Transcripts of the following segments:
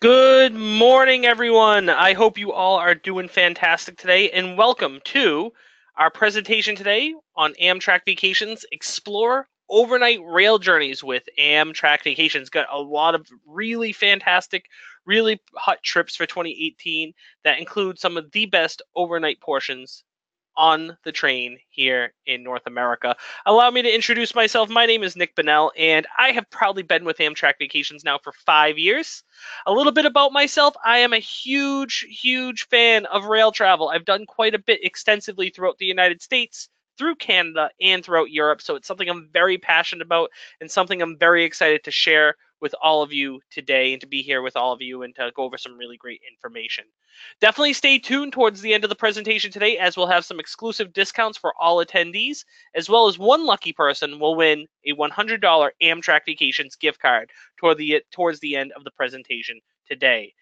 Good morning, everyone. I hope you all are doing fantastic today, and welcome to our presentation today on Amtrak Vacations Explore Overnight Rail Journeys with Amtrak Vacations. Got a lot of really fantastic, really hot trips for 2018 that include some of the best overnight portions on the train here in North America. Allow me to introduce myself. My name is Nick Bennell, and I have proudly been with Amtrak Vacations now for 5 years. A little bit about myself. I am a huge fan of rail travel. I've done quite a bit extensively throughout the United States, through Canada, and throughout Europe. So it's something I'm very passionate about and something I'm very excited to share with all of you today and to be here with all of you and to go over some really great information. Definitely stay tuned towards the end of the presentation today, as we'll have some exclusive discounts for all attendees, as well as one lucky person will win a $100 Amtrak Vacations gift card towards the end of the presentation today.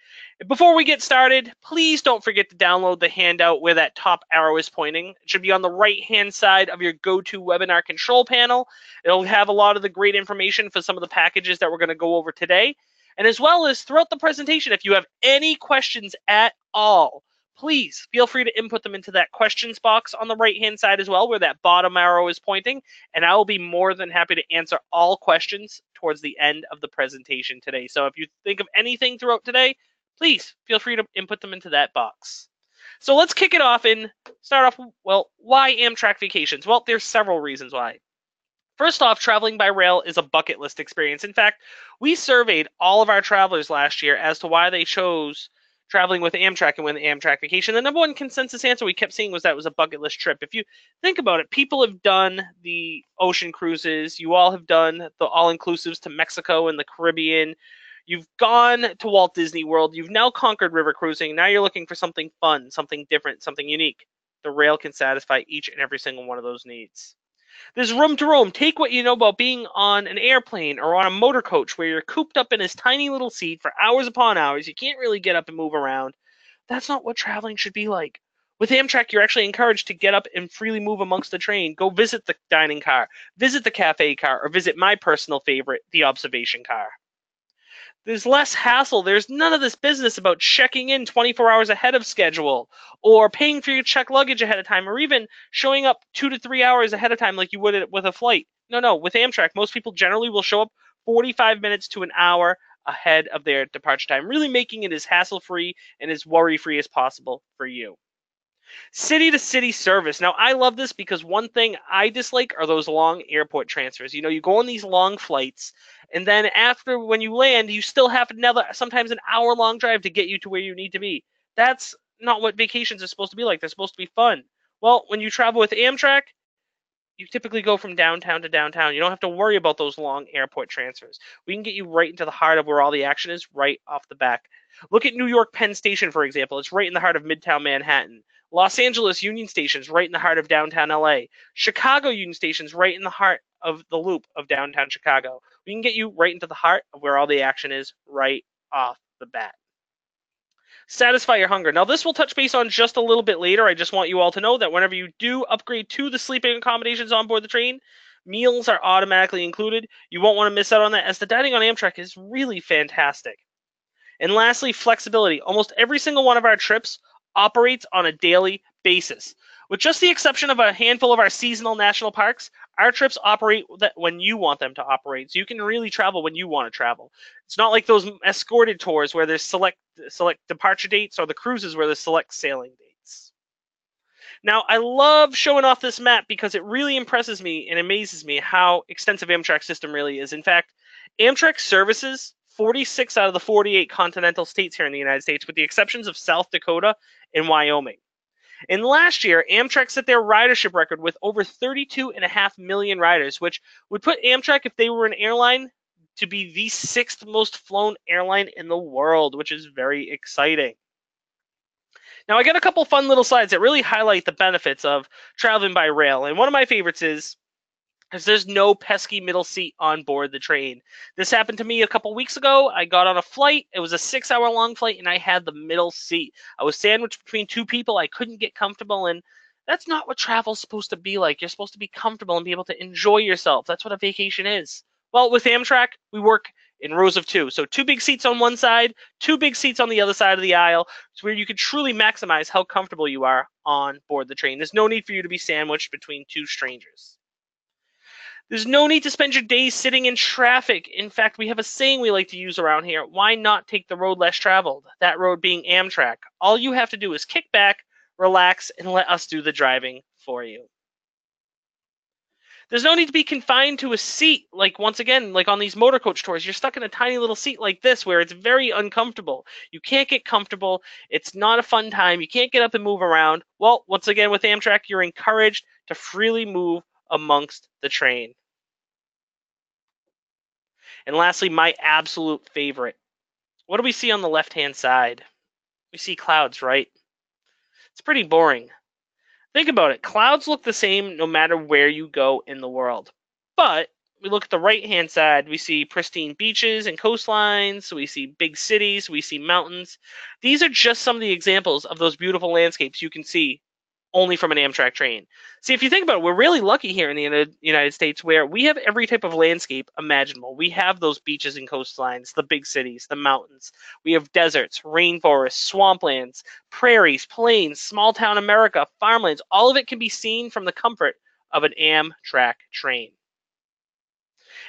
Before we get started, please don't forget to download the handout where that top arrow is pointing. It should be on the right-hand side of your GoToWebinar control panel. It'll have a lot of the great information for some of the packages that we're going to go over today. And as well as throughout the presentation, if you have any questions at all, please feel free to input them into that questions box on the right-hand side as well, where that bottom arrow is pointing, and I will be more than happy to answer all questions towards the end of the presentation today. So if you think of anything throughout today, please feel free to input them into that box. So let's kick it off and start off, well, why Amtrak Vacations? Well, there's several reasons why. First off, traveling by rail is a bucket list experience. In fact, we surveyed all of our travelers last year as to why they chose traveling with Amtrak and with Amtrak Vacation. The number one consensus answer we kept seeing was that it was a bucket list trip. If you think about it, people have done the ocean cruises. You all have done the all-inclusives to Mexico and the Caribbean. You've gone to Walt Disney World. You've now conquered river cruising. Now you're looking for something fun, something different, something unique. The rail can satisfy each and every single one of those needs. There's room to roam. Take what you know about being on an airplane or on a motor coach where you're cooped up in this tiny little seat for hours upon hours. You can't really get up and move around. That's not what traveling should be like. With Amtrak, you're actually encouraged to get up and freely move amongst the train. Go visit the dining car, visit the cafe car, or visit my personal favorite, the observation car. There's less hassle. There's none of this business about checking in 24 hours ahead of schedule or paying for your checked luggage ahead of time or even showing up 2 to 3 hours ahead of time like you would with a flight. No. With Amtrak, most people generally will show up 45 minutes to an hour ahead of their departure time, really making it as hassle-free and as worry-free as possible for you. City to city service. Now, I love this because one thing I dislike are those long airport transfers. You know, you go on these long flights, and then after when you land, you still have another, sometimes an hour-long drive to get you to where you need to be. That's not what vacations are supposed to be like. They're supposed to be fun. Well, when you travel with Amtrak, you typically go from downtown to downtown. You don't have to worry about those long airport transfers. We can get you right into the heart of where all the action is right off the back. Look at New York Penn Station, for example. It's right in the heart of Midtown Manhattan. Los Angeles Union Station's right in the heart of downtown LA. Chicago Union Station's right in the heart of the loop of downtown Chicago. We can get you right into the heart of where all the action is right off the bat. Satisfy your hunger. Now, this will touch base on just a little bit later. I just want you all to know that whenever you do upgrade to the sleeping accommodations on board the train, meals are automatically included. You won't want to miss out on that, as the dining on Amtrak is really fantastic. And lastly, flexibility. Almost every single one of our trips operates on a daily basis. With just the exception of a handful of our seasonal national parks, our trips operate when you want them to operate. So you can really travel when you want to travel. It's not like those escorted tours where there's select departure dates or the cruises where there's select sailing dates. Now, I love showing off this map because it really impresses me and amazes me how extensive Amtrak's system really is. In fact, Amtrak services 46 out of the 48 continental states here in the United States, with the exceptions of South Dakota and Wyoming. And last year, Amtrak set their ridership record with over 32.5 million riders, which would put Amtrak, if they were an airline, to be the 6th most flown airline in the world, which is very exciting. Now, I got a couple fun little slides that really highlight the benefits of traveling by rail. And one of my favorites is there's no pesky middle seat on board the train. This happened to me a couple weeks ago. I got on a flight. It was a 6-hour-long flight, and I had the middle seat. I was sandwiched between two people. I couldn't get comfortable, and that's not what travel's supposed to be like. You're supposed to be comfortable and be able to enjoy yourself. That's what a vacation is. Well, with Amtrak, we work in rows of 2. So 2 big seats on one side, 2 big seats on the other side of the aisle, so where you can truly maximize how comfortable you are on board the train. There's no need for you to be sandwiched between 2 strangers. There's no need to spend your days sitting in traffic. In fact, we have a saying we like to use around here. Why not take the road less traveled? That road being Amtrak. All you have to do is kick back, relax, and let us do the driving for you. There's no need to be confined to a seat. Like, once again, like on these motor coach tours, you're stuck in a tiny little seat like this where it's very uncomfortable. You can't get comfortable. It's not a fun time. You can't get up and move around. Well, once again, with Amtrak, you're encouraged to freely move amongst the train. And lastly, my absolute favorite. What do we see on the left-hand side? We see clouds, right? It's pretty boring. Think about it. Clouds look the same no matter where you go in the world. But we look at the right-hand side, we see pristine beaches and coastlines, we see big cities, we see mountains. These are just some of the examples of those beautiful landscapes you can see only from an Amtrak train. See, if you think about it, we're really lucky here in the United States where we have every type of landscape imaginable. We have those beaches and coastlines, the big cities, the mountains. We have deserts, rainforests, swamplands, prairies, plains, small town America, farmlands. All of it can be seen from the comfort of an Amtrak train.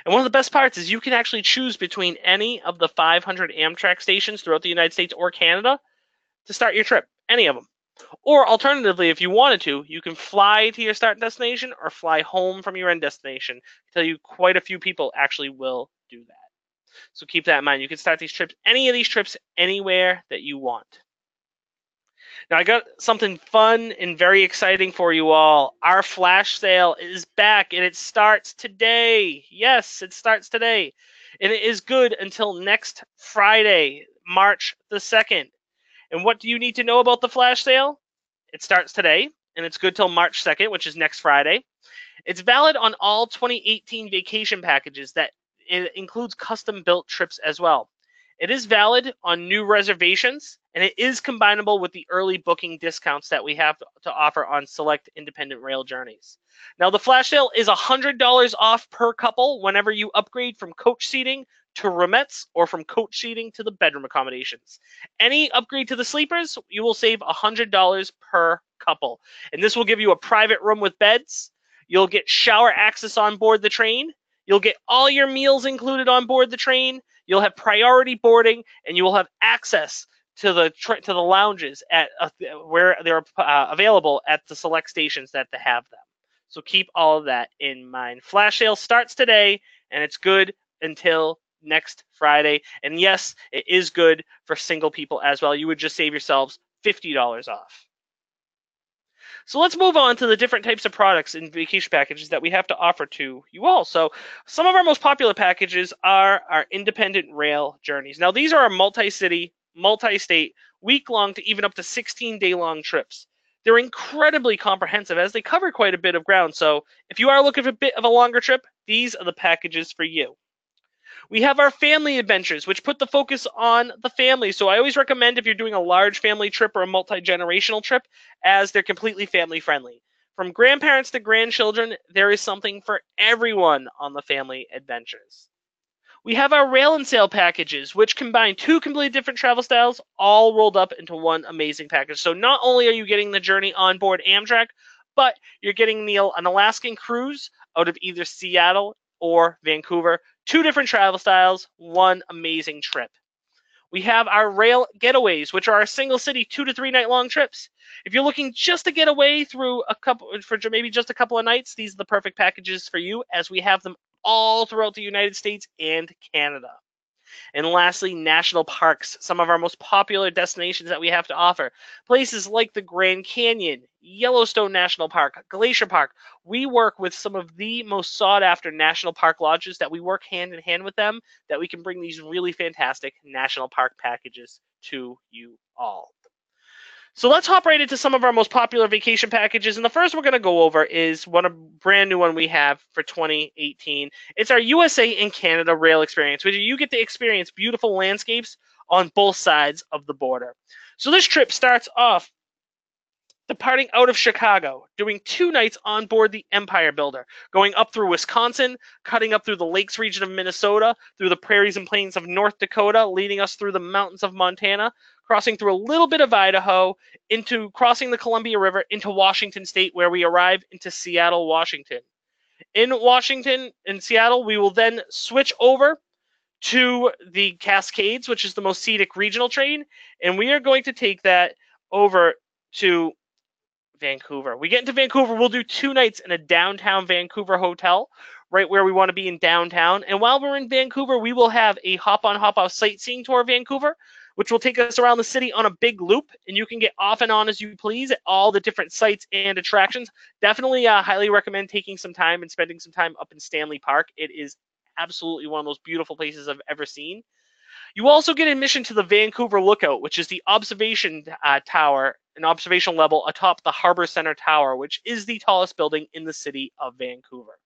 And one of the best parts is you can actually choose between any of the 500 Amtrak stations throughout the United States or Canada to start your trip, any of them. Or alternatively, if you wanted to, you can fly to your start destination or fly home from your end destination. I tell you, quite a few people actually will do that. So keep that in mind. You can start these trips, any of these trips, anywhere that you want. Now, I got something fun and very exciting for you all. Our flash sale is back, and it starts today. Yes, it starts today. And it is good until next Friday, March the 2nd. And what do you need to know about the flash sale? It starts today, and it's good till March 2nd, which is next Friday. It's valid on all 2018 vacation packages. That it includes custom-built trips as well. It is valid on new reservations, and it is combinable with the early booking discounts that we have to offer on select independent rail journeys. Now, the flash sale is $100 off per couple whenever you upgrade from coach seating to roomettes or from coach seating to the bedroom accommodations. Any upgrade to the sleepers, you will save $100 per couple. And this will give you a private room with beds. You'll get shower access on board the train. You'll get all your meals included on board the train. You'll have priority boarding, and you will have access to the lounges at where they're available at the select stations that they have them. So keep all of that in mind. Flash sale starts today, and it's good until next Friday. And yes, it is good for single people as well. You would just save yourselves $50 off. So let's move on to the different types of products and vacation packages that we have to offer to you all. So some of our most popular packages are our independent rail journeys. Now, these are our multi-city, multi-state, week-long to even up to 16-day-long trips. They're incredibly comprehensive as they cover quite a bit of ground. So if you are looking for a bit of a longer trip, these are the packages for you. We have our family adventures, which put the focus on the family. So I always recommend if you're doing a large family trip or a multi-generational trip, as they're completely family friendly. From grandparents to grandchildren, there is something for everyone on the family adventures. We have our rail and sail packages, which combine 2 completely different travel styles, all rolled up into one amazing package. So not only are you getting the journey on board Amtrak, but you're getting an Alaskan cruise out of either Seattle or Vancouver. 2 different travel styles, one amazing trip. We have our rail getaways, which are our single city 2 to 3 night long trips. If you're looking just to get away through maybe just a couple of nights, these are the perfect packages for you, as we have them all throughout the United States and Canada. And lastly, national parks, some of our most popular destinations that we have to offer. Places like the Grand Canyon, Yellowstone National Park, Glacier Park. We work with some of the most sought-after national park lodges that we work hand in hand with them, that we can bring these really fantastic national park packages to you all. So let's hop right into some of our most popular vacation packages. And the first we're going to go over is a brand new one we have for 2018. It's our USA and Canada rail experience, where you get to experience beautiful landscapes on both sides of the border. So this trip starts off departing out of Chicago, doing 2 nights on board the Empire Builder, going up through Wisconsin, cutting up through the lakes region of Minnesota, through the prairies and plains of North Dakota, leading us through the mountains of Montana, crossing through a little bit of Idaho, into crossing the Columbia River into Washington State, where we arrive into Seattle, Washington. In Seattle, we will then switch over to the Cascades, which is the most scenic regional train, and we are going to take that over to Vancouver. We get into Vancouver, we'll do 2 nights in a downtown Vancouver hotel, right where we want to be in downtown. And while we're in Vancouver, we will have a hop-on, hop-off sightseeing tour of Vancouver, which will take us around the city on a big loop, and you can get off and on as you please at all the different sites and attractions. Definitely highly recommend taking some time and spending some time up in Stanley Park. It is absolutely one of the most beautiful places I've ever seen. You also get admission to the Vancouver Lookout, which is the observation tower, an observation level atop the Harbor Center Tower, which is the tallest building in the city of Vancouver.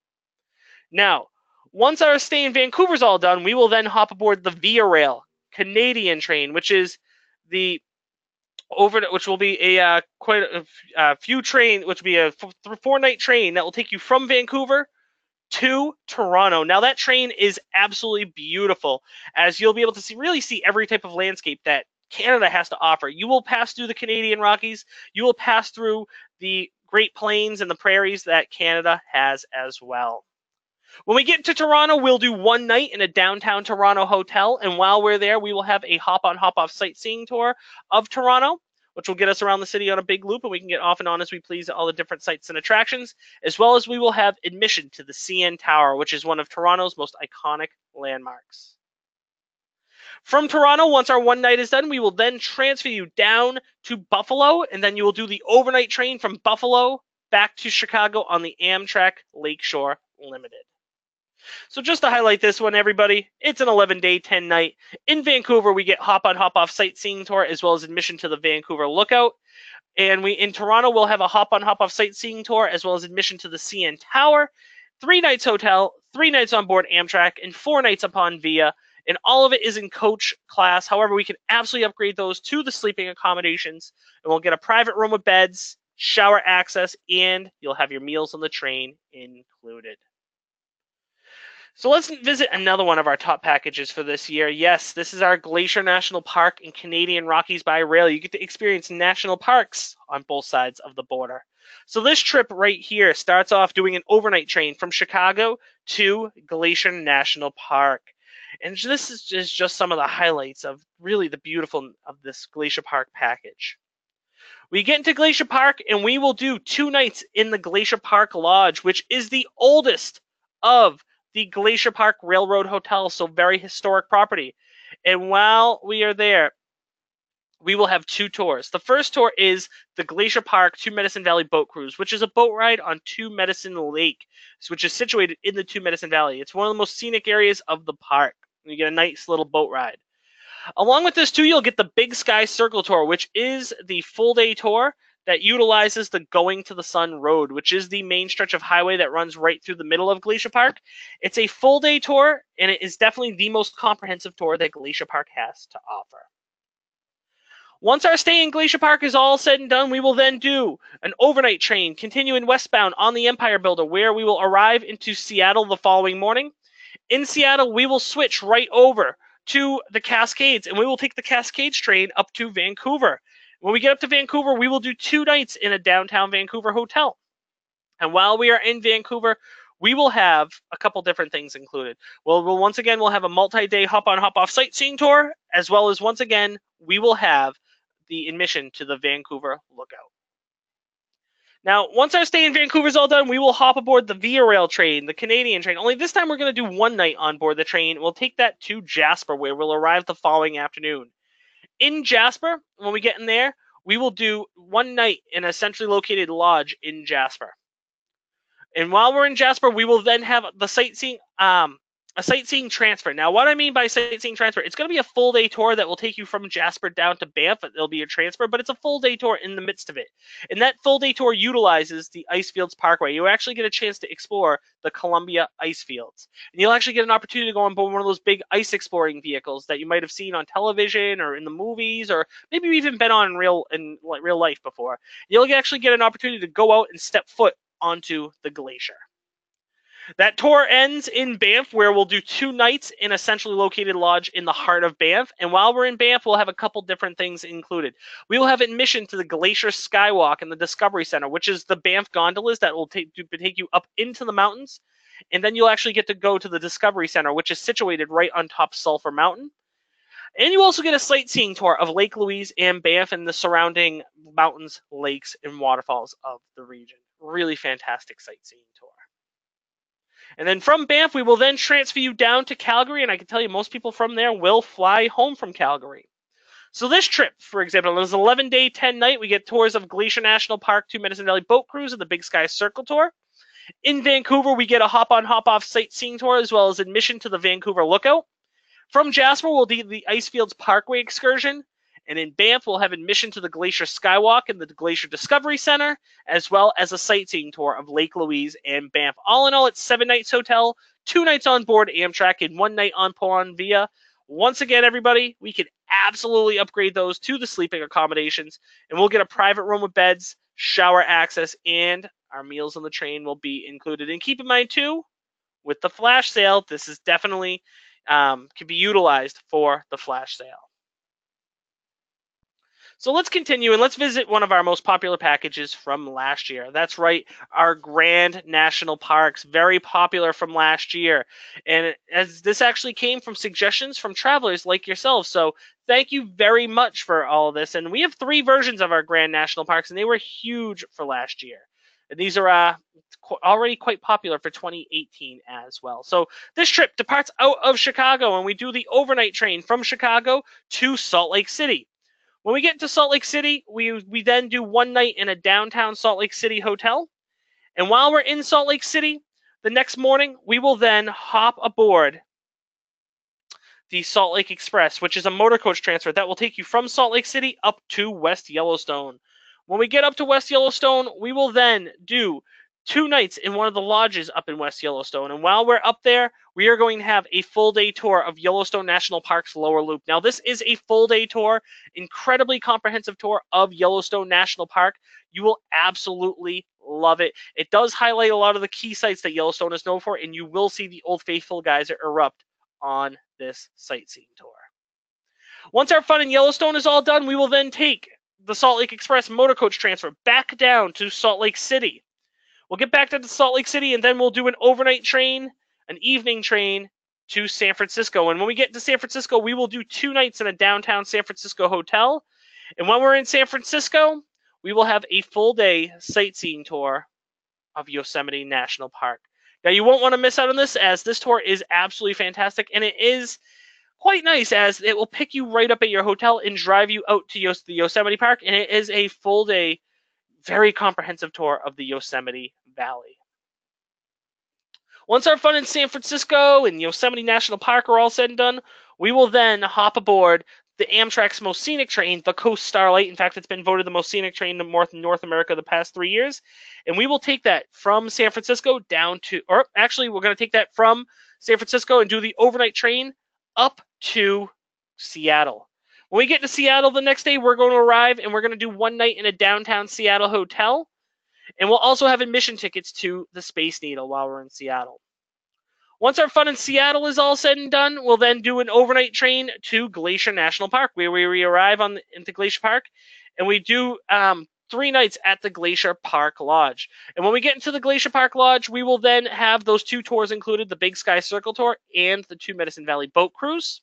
Now, once our stay in Vancouver is all done, we will then hop aboard the Via Rail Canadian train, which is which will be a quite a few train, which will be a 4-night train that will take you from Vancouver to Toronto. Now that train is absolutely beautiful, as you'll be able to really see every type of landscape that Canada has to offer. You will pass through the Canadian Rockies. You will pass through the Great Plains and the prairies that Canada has as well. When we get to Toronto, we'll do 1 night in a downtown Toronto hotel, and while we're there, we will have a hop-on, hop-off sightseeing tour of Toronto, which will get us around the city on a big loop, and we can get off and on as we please at all the different sites and attractions, as well as we will have admission to the CN Tower, which is one of Toronto's most iconic landmarks. From Toronto, once our 1 night is done, we will then transfer you down to Buffalo, and then you will do the overnight train from Buffalo back to Chicago on the Amtrak Lakeshore Limited. So just to highlight this one, everybody, it's an 11-day, 10-night. In Vancouver, we get hop-on, hop-off sightseeing tour, as well as admission to the Vancouver Lookout. And in Toronto, we'll have a hop-on, hop-off sightseeing tour, as well as admission to the CN Tower, 3 nights hotel, 3 nights on board Amtrak, and 4 nights upon Via. And all of it is in coach class. However, we can absolutely upgrade those to the sleeping accommodations, and we'll get a private room with beds, shower access, and you'll have your meals on the train included. So let's visit another one of our top packages for this year. Yes, this is our Glacier National Park and Canadian Rockies by rail. You get to experience national parks on both sides of the border. So this trip right here starts off doing an overnight train from Chicago to Glacier National Park. And this is just some of the highlights of really the beautiful of this Glacier Park package. We get into Glacier Park and we will do 2 nights in the Glacier Park Lodge, which is the oldest of the Glacier Park Railroad Hotel, so very historic property. And while we are there, we will have 2 tours. The first tour is the Glacier Park to Medicine Valley Boat Cruise, which is a boat ride on Two Medicine Lake, which is situated in the Two Medicine Valley. It's one of the most scenic areas of the park. You get a nice little boat ride. Along with this too, you'll get the Big Sky Circle Tour, which is the full-day tour that utilizes the Going to the Sun Road, which is the main stretch of highway that runs right through the middle of Glacier Park. It's a full-day tour, and it is definitely the most comprehensive tour that Glacier Park has to offer. Once our stay in Glacier Park is all said and done, we will then do an overnight train, continuing westbound on the Empire Builder, where we will arrive into Seattle the following morning. In Seattle, we will switch right over to the Cascades, and we will take the Cascades train up to Vancouver. When we get up to Vancouver, we will do 2 nights in a downtown Vancouver hotel. And while we are in Vancouver, we will have a couple different things included. We'll have a multi-day hop-on, hop-off sightseeing tour, as well as once again, we will have the admission to the Vancouver Lookout. Now, once our stay in Vancouver is all done, we will hop aboard the Via Rail train, the Canadian train. Only this time we're going to do 1 night on board the train. We'll take that to Jasper, where we'll arrive the following afternoon. In Jasper, when we get in there, we will do 1 night in a centrally located lodge in Jasper. And while we're in Jasper, we will then have the sightseeing a sightseeing transfer. Now, what I mean by sightseeing transfer, it's going to be a full day tour that will take you from Jasper down to Banff. It'll be a transfer, but it's a full day tour in the midst of it. And that full day tour utilizes the Icefields Parkway. You actually get a chance to explore the Columbia Icefields. And you'll actually get an opportunity to go on board one of those big ice exploring vehicles that you might have seen on television or in the movies, or maybe you've even been on in real life before. You'll actually get an opportunity to go out and step foot onto the glacier. That tour ends in Banff, where we'll do 2 nights in a centrally located lodge in the heart of Banff. And while we're in Banff, we'll have a couple different things included. We will have admission to the Glacier Skywalk and the Discovery Center, which is the Banff gondolas that will take you up into the mountains. And then you'll actually get to go to the Discovery Center, which is situated right on top Sulphur Mountain. And you also get a sightseeing tour of Lake Louise and Banff and the surrounding mountains, lakes, and waterfalls of the region. Really fantastic sightseeing tour. And then from Banff, we will then transfer you down to Calgary, and I can tell you most people from there will fly home from Calgary. So this trip, for example, is an 11-day, 10-night. We get tours of Glacier National Park, 2 Medicine Valley Boat Cruise, and the Big Sky Circle Tour. In Vancouver, we get a hop-on, hop-off sightseeing tour, as well as admission to the Vancouver Lookout. From Jasper, we'll do the Icefields Parkway excursion. And in Banff, we'll have admission to the Glacier Skywalk and the Glacier Discovery Center, as well as a sightseeing tour of Lake Louise and Banff. All in all, it's 7 nights hotel, 2 nights on board Amtrak, and 1 night on Pulon Via. Once again, everybody, we can absolutely upgrade those to the sleeping accommodations, and we'll get a private room with beds, shower access, and our meals on the train will be included. And keep in mind, too, with the flash sale, this is definitely can be utilized for the flash sale. So let's continue and let's visit one of our most popular packages from last year. That's right, our Grand National Parks, very popular from last year. And as this actually came from suggestions from travelers like yourselves. So thank you very much for all of this. And we have 3 versions of our Grand National Parks, and they were huge for last year. And these are already quite popular for 2018 as well. So this trip departs out of Chicago, and we do the overnight train from Chicago to Salt Lake City. When we get to Salt Lake City, we then do 1 night in a downtown Salt Lake City hotel. And while we're in Salt Lake City, the next morning, we will then hop aboard the Salt Lake Express, which is a motor coach transfer that will take you from Salt Lake City up to West Yellowstone. When we get up to West Yellowstone, we will then do 2 nights in one of the lodges up in West Yellowstone. And while we're up there, we are going to have a full day tour of Yellowstone National Park's lower loop. Now, this is a full day tour, incredibly comprehensive tour of Yellowstone National Park. You will absolutely love it. It does highlight a lot of the key sites that Yellowstone is known for, and you will see the Old Faithful geyser erupt on this sightseeing tour. Once our fun in Yellowstone is all done, we will then take the Salt Lake Express motor coach transfer back down to Salt Lake City. We'll get back to Salt Lake City, and then we'll do an overnight train, an evening train to San Francisco. And when we get to San Francisco, we will do 2 nights in a downtown San Francisco hotel. And when we're in San Francisco, we will have a full day sightseeing tour of Yosemite National Park. Now, you won't want to miss out on this, as this tour is absolutely fantastic, and it is quite nice, as it will pick you right up at your hotel and drive you out to the Yosemite Park, and it is a full day, very comprehensive tour of the Yosemite Valley. Once our fun in San Francisco and Yosemite National Park are all said and done, we will then hop aboard the Amtrak's most scenic train, the Coast Starlight. In fact, it's been voted the most scenic train in North America the past 3 years. And we will take that from San Francisco down to, or actually, we're going to take that from San Francisco and do the overnight train up to Seattle. When we get to Seattle the next day, we're going to arrive and we're going to do 1 night in a downtown Seattle hotel. And we'll also have admission tickets to the Space Needle while we're in Seattle. Once our fun in Seattle is all said and done, we'll then do an overnight train to Glacier National Park, where we arrive into Glacier Park, and we do 3 nights at the Glacier Park Lodge. And when we get into the Glacier Park Lodge, we will then have those 2 tours included, the Big Sky Circle Tour and the 2 Medicine Valley Boat Cruise.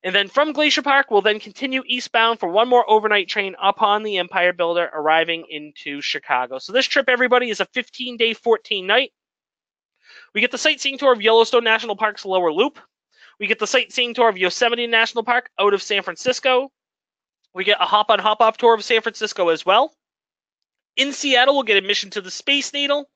And then from Glacier Park, we'll then continue eastbound for 1 more overnight train up on the Empire Builder, arriving into Chicago. So this trip, everybody, is a 15-day, 14-night. We get the sightseeing tour of Yellowstone National Park's lower loop. We get the sightseeing tour of Yosemite National Park out of San Francisco. We get a hop-on, hop-off tour of San Francisco as well. In Seattle, we'll get admission to the Space Needle.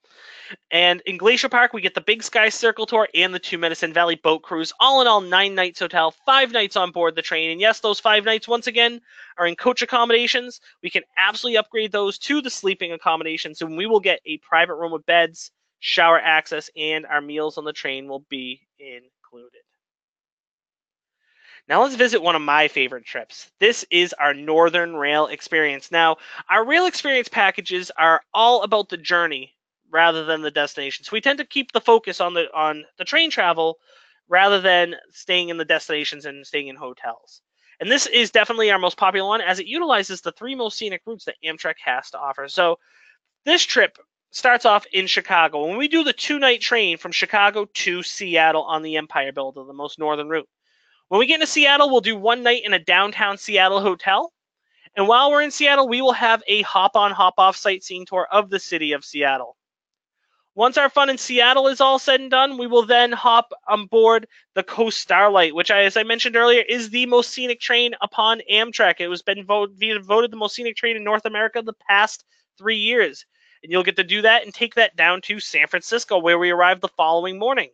And in Glacier Park, we get the Big Sky Circle Tour and the 2 Medicine Valley Boat Cruise. All in all, 9 nights hotel, 5 nights on board the train. And yes, those 5 nights, once again, are in coach accommodations. We can absolutely upgrade those to the sleeping accommodations, and we will get a private room with beds, shower access, and our meals on the train will be included. Now let's visit one of my favorite trips. This is our Northern Rail Experience. Now, our Rail Experience packages are all about the journey rather than the destination. So we tend to keep the focus on the train travel rather than staying in the destinations and staying in hotels. And this is definitely our most popular one, as it utilizes the 3 most scenic routes that Amtrak has to offer. So this trip starts off in Chicago. When we do the 2-night train from Chicago to Seattle on the Empire Builder, the most northern route. When we get into Seattle, we'll do 1 night in a downtown Seattle hotel. And while we're in Seattle, we will have a hop-on, hop-off sightseeing tour of the city of Seattle. Once our fun in Seattle is all said and done, we will then hop on board the Coast Starlight, which, as I mentioned earlier, is the most scenic train upon Amtrak. It has been voted the most scenic train in North America the past 3 years. And you'll get to do that and take that down to San Francisco, where we arrive the following morning.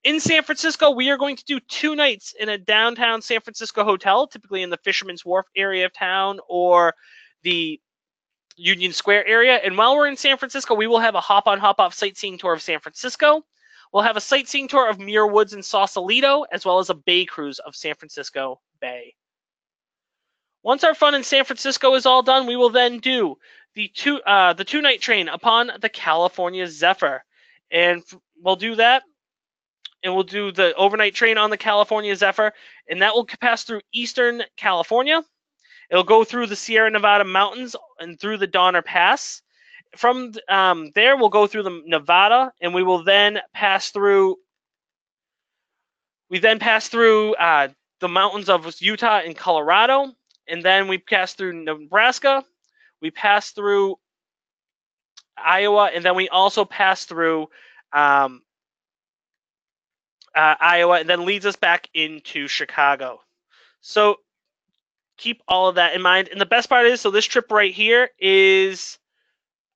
In San Francisco, we are going to do 2 nights in a downtown San Francisco hotel, typically in the Fisherman's Wharf area of town or the Union Square area. And while we're in San Francisco, we will have a hop-on, hop-off sightseeing tour of San Francisco. We'll have a sightseeing tour of Muir Woods and Sausalito, as well as a bay cruise of San Francisco Bay. Once our fun in San Francisco is all done, we will then do the 2-night train upon the California Zephyr. And we'll do that. And we'll do the overnight train on the California Zephyr, and that will pass through Eastern California. It'll go through the Sierra Nevada mountains and through the Donner Pass. From there, we'll go through the Nevada, and we will then pass through. We then pass through the mountains of Utah and Colorado, and then we pass through Nebraska. We pass through Iowa, and then we also pass through Iowa, and then leads us back into Chicago. So keep all of that in mind. And the best part is, so this trip right here is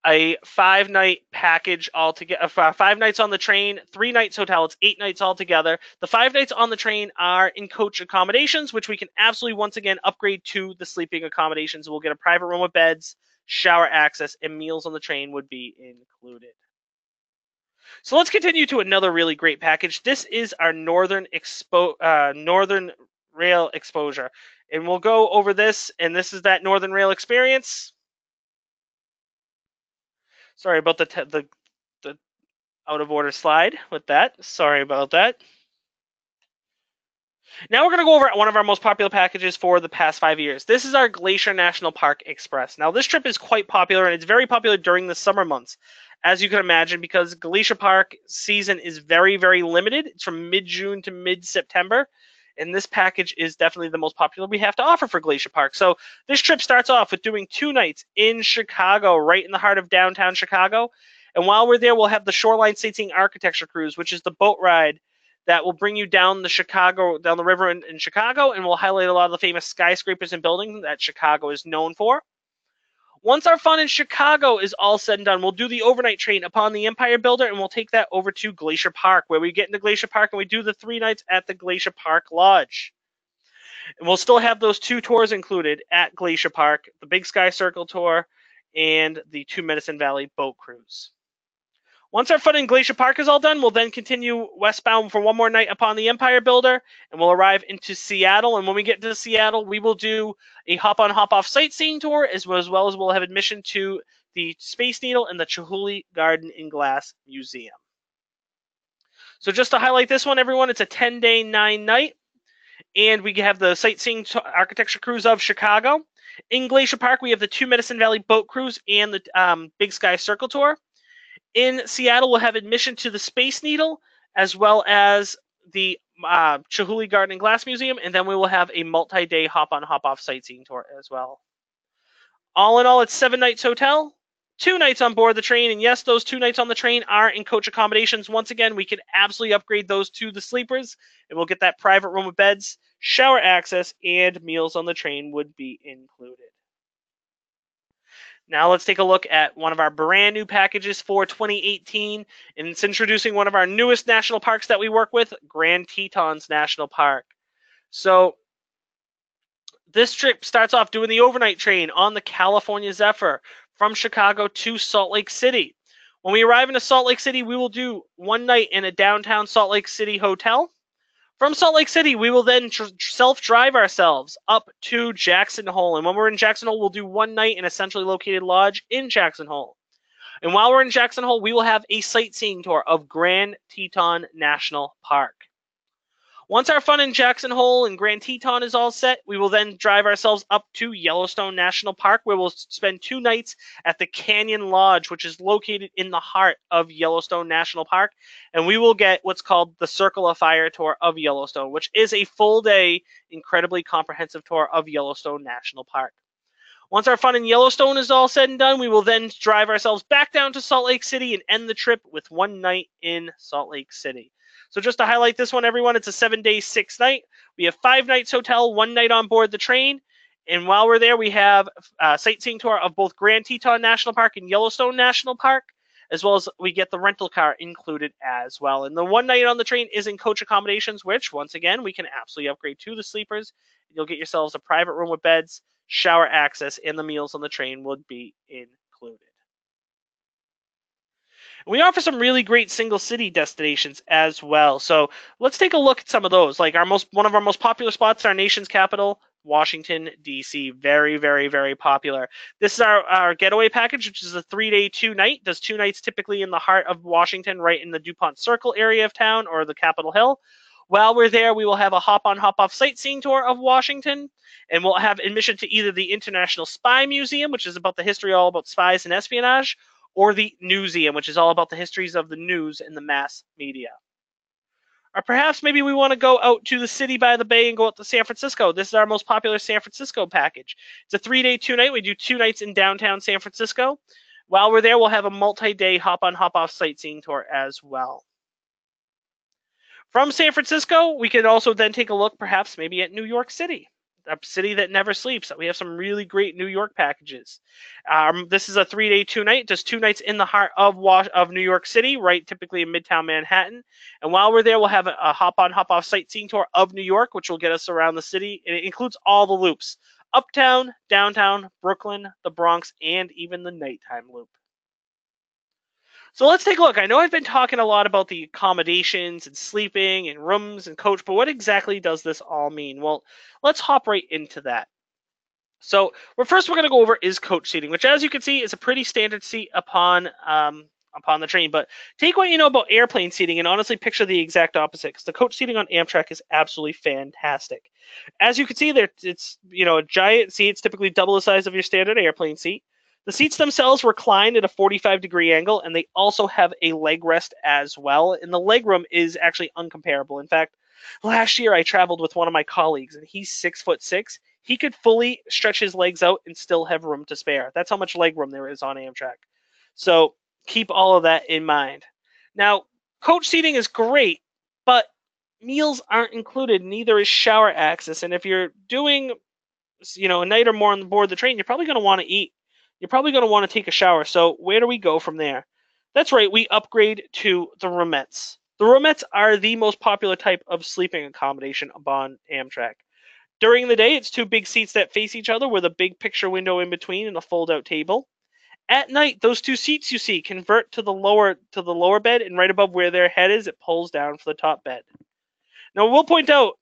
a 5-night package altogether. 5 nights on the train, 3 nights hotel. It's 8 nights altogether. The 5 nights on the train are in coach accommodations, which we can absolutely once again upgrade to the sleeping accommodations. We'll get a private room with beds, shower access, and meals on the train would be included. So let's continue to another really great package. This is our Northern Rail Exposure. And we'll go over this, and this is that Northern Rail Experience. Sorry about the out of order slide with that. Sorry about that. Now we're going to go over one of our most popular packages for the past 5 years. This is our Glacier National Park Express. Now this trip is quite popular, and it's very popular during the summer months, as you can imagine, because Glacier Park season is very, very limited. It's from mid-June to mid-September, and this package is definitely the most popular we have to offer for Glacier Park. So this trip starts off with doing 2 nights in Chicago, right in the heart of downtown Chicago. And while we're there, we'll have the Shoreline Sightseeing Architecture Cruise, which is the boat ride that will bring you down the river in Chicago, and will highlight a lot of the famous skyscrapers and buildings that Chicago is known for. Once our fun in Chicago is all said and done, we'll do the overnight train upon the Empire Builder, and we'll take that over to Glacier Park, where we get into Glacier Park and we do the 3 nights at the Glacier Park Lodge. And we'll still have those 2 tours included at Glacier Park, the Big Sky Circle Tour and the 2 Medicine Valley Boat Cruise. Once our fun in Glacier Park is all done, we'll then continue westbound for 1 more night upon the Empire Builder, and we'll arrive into Seattle. And when we get to Seattle, we will do a hop-on, hop-off sightseeing tour, as well as we'll have admission to the Space Needle and the Chihuly Garden and Glass Museum. So just to highlight this one, everyone, it's a 10-day, 9-night, and we have the Sightseeing Architecture Cruise of Chicago. In Glacier Park, we have the 2 Medicine Valley Boat Cruise and the Big Sky Circle Tour. In Seattle, we'll have admission to the Space Needle, as well as the Chihuly Garden and Glass Museum, and then we will have a multi-day hop-on, hop-off sightseeing tour as well. All in all, it's 7 nights hotel, 2 nights on board the train, and yes, those 2 nights on the train are in coach accommodations. Once again, we can absolutely upgrade those to the sleepers, and we'll get that private room with beds, shower access, and meals on the train would be included. Now let's take a look at one of our brand new packages for 2018, and it's introducing one of our newest national parks that we work with, Grand Tetons National Park. So this trip starts off doing the overnight train on the California Zephyr from Chicago to Salt Lake City. When we arrive in Salt Lake City, we will do one night in a downtown Salt Lake City hotel. From Salt Lake City, we will then self-drive ourselves up to Jackson Hole. And when we're in Jackson Hole, we'll do one night in a centrally located lodge in Jackson Hole. And while we're in Jackson Hole, we will have a sightseeing tour of Grand Teton National Park. Once our fun in Jackson Hole and Grand Teton is all set, we will then drive ourselves up to Yellowstone National Park, where we'll spend 2 nights at the Canyon Lodge, which is located in the heart of Yellowstone National Park. And we will get what's called the Circle of Fire tour of Yellowstone, which is a full-day, incredibly comprehensive tour of Yellowstone National Park. Once our fun in Yellowstone is all said and done, we will then drive ourselves back down to Salt Lake City and end the trip with one night in Salt Lake City. So just to highlight this one, everyone, it's a 7-day, 6-night. We have 5 nights hotel, 1 night on board the train. And while we're there, we have a sightseeing tour of both Grand Teton National Park and Yellowstone National Park, as well as we get the rental car included as well. And the 1 night on the train is in coach accommodations, which, once again, we can absolutely upgrade to the sleepers. You'll get yourselves a private room with beds, shower access, and the meals on the train would be included. We offer some really great single city destinations as well. So let's take a look at some of those. Like one of our most popular spots, our nation's capital, Washington, D.C. Very, very, very popular. This is our getaway package, which is a 3-day, 2-night. Does 2 nights typically in the heart of Washington, right in the DuPont Circle area of town or the Capitol Hill. While we're there, we will have a hop-on, hop-off sightseeing tour of Washington, and we'll have admission to either the International Spy Museum, which is about the history all about spies and espionage, or the Newseum, which is all about the histories of the news and the mass media. Or perhaps maybe we want to go out to the city by the bay and go out to San Francisco. This is our most popular San Francisco package. It's a 3-day, 2-night. We do 2 nights in downtown San Francisco. While we're there, we'll have a multi-day hop-on, hop-off sightseeing tour as well. From San Francisco, we can also then take a look perhaps maybe at New York City, a city that never sleeps. We have some really great New York packages. This is a 3-day, 2-night, just 2 nights in the heart of New York City, right, typically in Midtown Manhattan. And while we're there, we'll have a hop-on, hop-off sightseeing tour of New York, which will get us around the city. And it includes all the loops: uptown, downtown, Brooklyn, the Bronx, and even the nighttime loop. So let's take a look. I know I've been talking a lot about the accommodations and sleeping and rooms and coach, but what exactly does this all mean? Well, let's hop right into that. So what first we're going to go over is coach seating, which, as you can see, is a pretty standard seat upon the train. But take what you know about airplane seating and honestly picture the exact opposite, because the coach seating on Amtrak is absolutely fantastic. As you can see there, it's a giant seat. It's typically double the size of your standard airplane seat. The seats themselves recline at a 45-degree angle, and they also have a leg rest as well. And the leg room is actually uncomparable. In fact, last year I traveled with one of my colleagues, and he's 6'6". He could fully stretch his legs out and still have room to spare. That's how much leg room there is on Amtrak. So keep all of that in mind. Now, coach seating is great, but meals aren't included. Neither is shower access. And if you're doing, a night or more on board the train, you're probably going to want to eat. You're probably going to want to take a shower. So where do we go from there? That's right, we upgrade to the roomettes. The roomettes are the most popular type of sleeping accommodation on Amtrak. During the day, it's 2 big seats that face each other with a big picture window in between and a fold-out table. At night, those 2 seats you see convert to the lower bed, and right above where their head is, it pulls down for the top bed. Now, we'll point out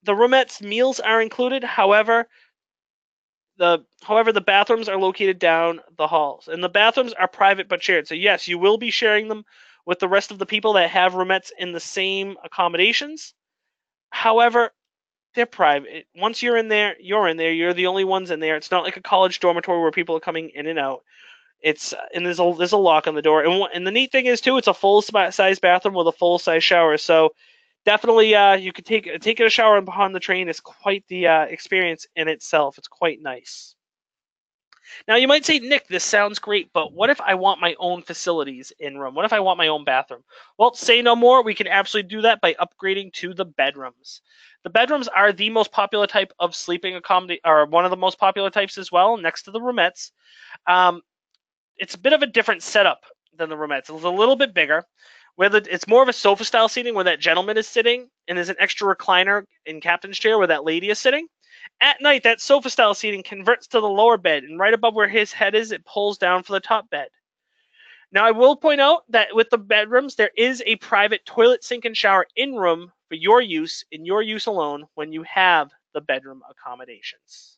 the roomettes' meals are included. However, the bathrooms are located down the halls, and the bathrooms are private but shared. So yes, you will be sharing them with the rest of the people that have roomettes in the same accommodations. However, they're private. Once you're in there, you're in there. You're the only ones in there. It's not like a college dormitory where people are coming in and out. And there's a lock on the door. And the neat thing is too, it's a full-size bathroom with a full-size shower. So definitely, you could take a shower behind the train. It's quite the experience in itself. It's quite nice. Now, you might say, Nick, this sounds great, but what if I want my own facilities in room? What if I want my own bathroom? Well, say no more. We can absolutely do that by upgrading to the bedrooms. The bedrooms are the most popular type of sleeping accommodation, or one of the most popular types as well, next to the roomettes. Um, it's a bit of a different setup than the roomettes. It's a little bit bigger. It's more of a sofa style seating where that gentleman is sitting, and there's an extra recliner in captain's chair where that lady is sitting. At night, that sofa style seating converts to the lower bed, and right above where his head is, it pulls down for the top bed. Now, I will point out that with the bedrooms, there is a private toilet, sink, and shower in room for your use, in your use alone, when you have the bedroom accommodations.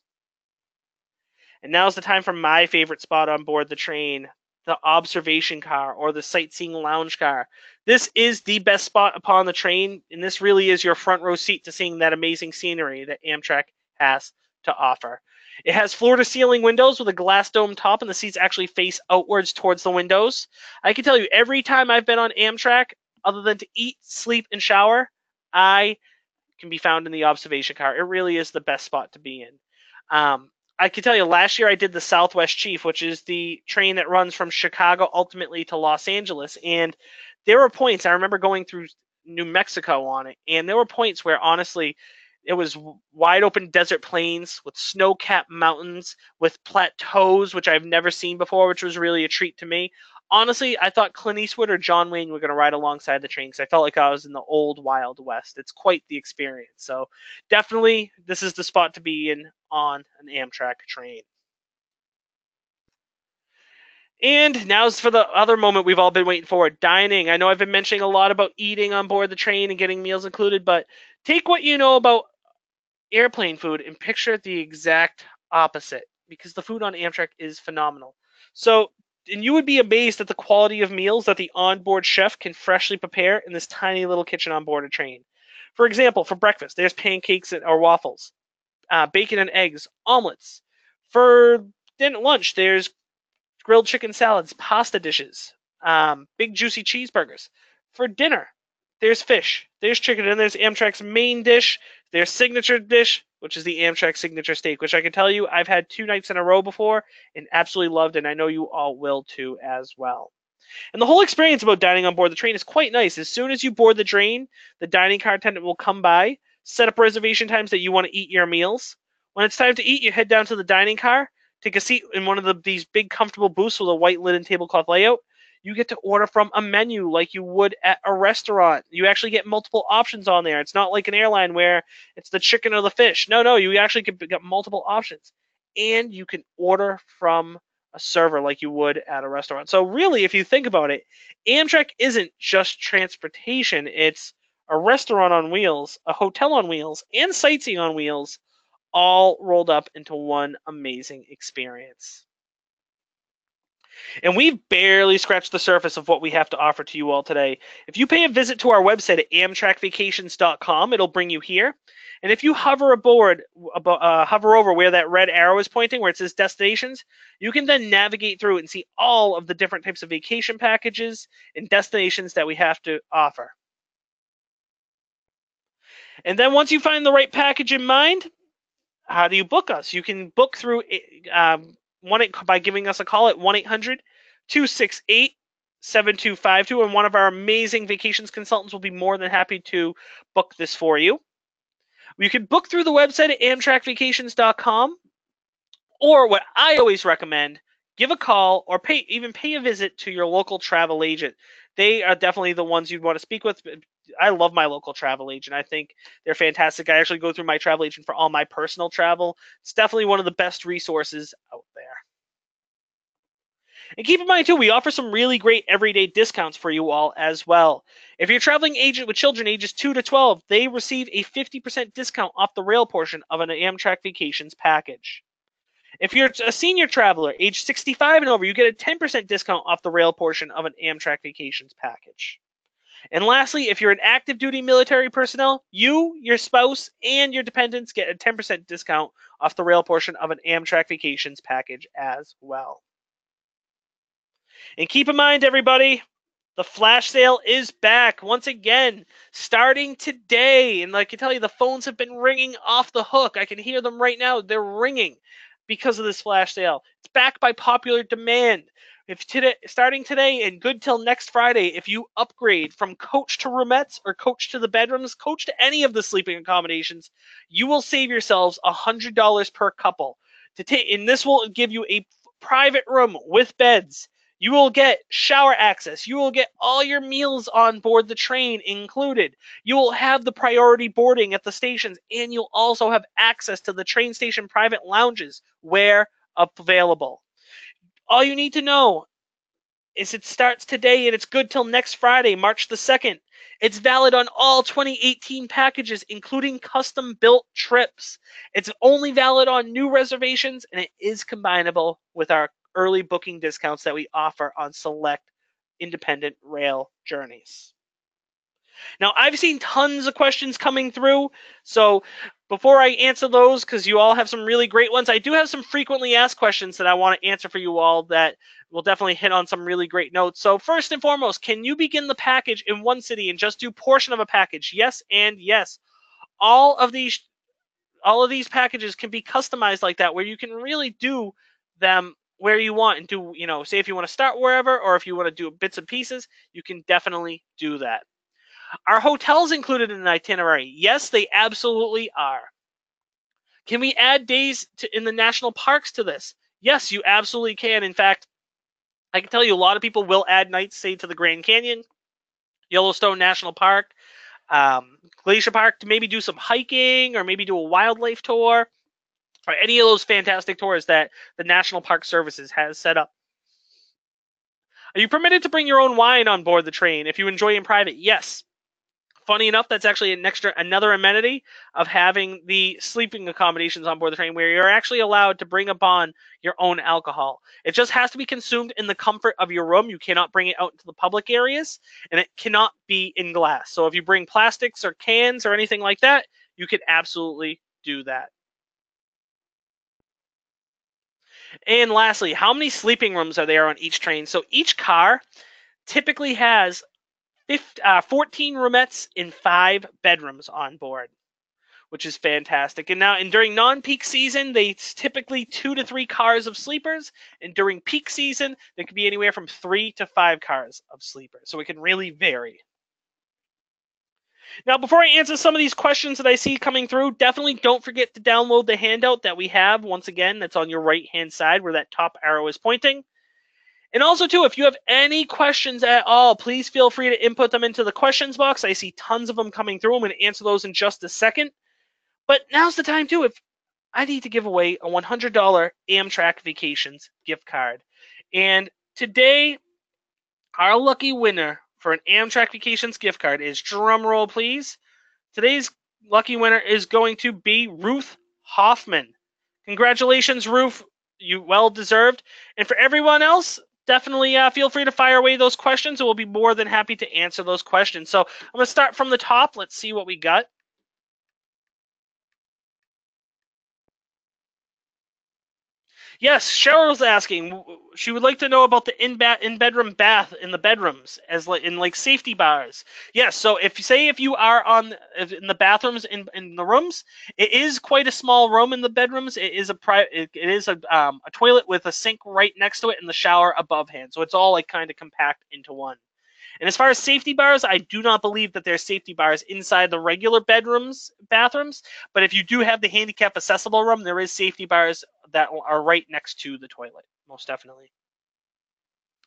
And now's the time for my favorite spot on board the train, the observation car or the sightseeing lounge car. This is the best spot upon the train, and this really is your front row seat to seeing that amazing scenery that Amtrak has to offer. It has floor-to-ceiling windows with a glass dome top, and the seats actually face outwards towards the windows. I can tell you, every time I've been on Amtrak, other than to eat, sleep, and shower, I can be found in the observation car. It really is the best spot to be in. I can tell you, last year I did the Southwest Chief, which is the train that runs from Chicago ultimately to Los Angeles. And there were points, I remember going through New Mexico on it, and there were points where honestly it was wide open desert plains with snow-capped mountains, with plateaus, which I've never seen before, which was really a treat to me. Honestly, I thought Clint Eastwood or John Wayne were going to ride alongside the train because I felt like I was in the old Wild West. It's quite the experience. So definitely, this is the spot to be in on an Amtrak train. And now's for the other moment we've all been waiting for, dining. I know I've been mentioning a lot about eating on board the train and getting meals included, but take what you know about airplane food and picture the exact opposite, because the food on Amtrak is phenomenal. So, and you would be amazed at the quality of meals that the onboard chef can freshly prepare in this tiny little kitchen on board a train. For example, for breakfast, there's pancakes or waffles, bacon and eggs, omelets. For lunch, there's grilled chicken salads, pasta dishes, big juicy cheeseburgers. For dinner, there's fish, there's chicken, and there's Amtrak's main dish, their signature dish, which is the Amtrak signature steak, which I can tell you I've had 2 nights in a row before and absolutely loved, and I know you all will too as well. And the whole experience about dining on board the train is quite nice. As soon as you board the train, the dining car attendant will come by, set up reservation times that you want to eat your meals. When it's time to eat, you head down to the dining car, take a seat in one of these big comfortable booths with a white linen tablecloth layout. You get to order from a menu like you would at a restaurant. You actually get multiple options on there. It's not like an airline where it's the chicken or the fish. No, you actually get multiple options. And you can order from a server like you would at a restaurant. So really, if you think about it, Amtrak isn't just transportation. It's a restaurant on wheels, a hotel on wheels, and sightseeing on wheels, all rolled up into one amazing experience. And we've barely scratched the surface of what we have to offer to you all today. If you pay a visit to our website at amtrakvacations.com, it'll bring you here. And if you hover over where that red arrow is pointing, where it says destinations, you can then navigate through and see all of the different types of vacation packages and destinations that we have to offer. And then once you find the right package in mind, how do you book us? You can book through by giving us a call at 1-800-268-7252, and one of our amazing vacations consultants will be more than happy to book this for you. You can book through the website at amtrakvacations.com, or what I always recommend, give a call or pay a visit to your local travel agent. They are definitely the ones you'd want to speak with. I love my local travel agent. I think they're fantastic. I actually go through my travel agent for all my personal travel. It's definitely one of the best resources out there. And keep in mind, too, we offer some really great everyday discounts for you all as well. If you're a traveling agent with children ages 2 to 12, they receive a 50% discount off the rail portion of an Amtrak Vacations package. If you're a senior traveler, age 65 and over, you get a 10% discount off the rail portion of an Amtrak Vacations package. And lastly, if you're an active duty military personnel, you, your spouse, and your dependents get a 10% discount off the rail portion of an Amtrak Vacations package as well. And keep in mind, everybody, the flash sale is back once again, starting today. And I can tell you, the phones have been ringing off the hook. I can hear them right now. They're ringing. because of this flash sale. It's backed by popular demand. If today, starting today and good till next Friday, if you upgrade from coach to roomettes or coach to the bedrooms, coach to any of the sleeping accommodations, you will save yourselves $100 per couple. And this will give you a private room with beds. You will get shower access. You will get all your meals on board the train included. You will have the priority boarding at the stations, and you'll also have access to the train station private lounges where available. All you need to know is it starts today and it's good till next Friday, March the 2nd. It's valid on all 2018 packages, including custom-built trips. It's only valid on new reservations, and it is combinable with our early booking discounts that we offer on select independent rail journeys. Now, I've seen tons of questions coming through, so before I answer those, because you all have some really great ones, I do have some frequently asked questions that I want to answer for you all that will definitely hit on some really great notes. So first and foremost, can you begin the package in one city and just do portion of a package? Yes and yes. All of these packages can be customized like that, where you can really do them where you want and do, say if you want to start wherever, or if you want to do bits and pieces, you can definitely do that. Are hotels included in an itinerary? Yes, they absolutely are. Can we add days in the national parks to this? Yes, you absolutely can. In fact, I can tell you a lot of people will add nights, say, to the Grand Canyon, Yellowstone National Park, Glacier Park, to maybe do some hiking or maybe do a wildlife tour, or any of those fantastic tours that the National Park Services has set up. Are you permitted to bring your own wine on board the train if you enjoy in private? Yes. Funny enough, that's actually another amenity of having the sleeping accommodations on board the train, where you're actually allowed to bring upon your own alcohol. It just has to be consumed in the comfort of your room. You cannot bring it out into the public areas, and it cannot be in glass. So if you bring plastics or cans or anything like that, you can absolutely do that. And lastly, how many sleeping rooms are there on each train? So each car typically has 14 roomettes and 5 bedrooms on board, which is fantastic. And during non-peak season, they typically 2 to 3 cars of sleepers, and during peak season, there could be anywhere from 3 to 5 cars of sleepers. So it can really vary. Now, before I answer some of these questions that I see coming through, definitely don't forget to download the handout that we have. Once again, that's on your right-hand side where that top arrow is pointing. And also, too, if you have any questions at all, please feel free to input them into the questions box. I see tons of them coming through. I'm going to answer those in just a second. But now's the time, too. If I need to give away a $100 Amtrak Vacations gift card. And today, our lucky winner for an Amtrak Vacations gift card is, drumroll please, today's lucky winner is going to be Ruth Hoffman. Congratulations, Ruth. You well deserved. And for everyone else, definitely feel free to fire away those questions, and we'll be more than happy to answer those questions. So I'm going to start from the top. Let's see what we got. Yes, Cheryl's asking. She would like to know about the in-bedroom bath in the bedrooms, as like safety bars. Yes, so if you are in the bathrooms in the rooms, it is quite a small room in the bedrooms. It is a toilet with a sink right next to it and the shower above hand. So it's all like kind of compact into one. And as far as safety bars, I do not believe that there's safety bars inside the regular bathrooms. But if you do have the handicap accessible room, there is safety bars that are right next to the toilet, most definitely.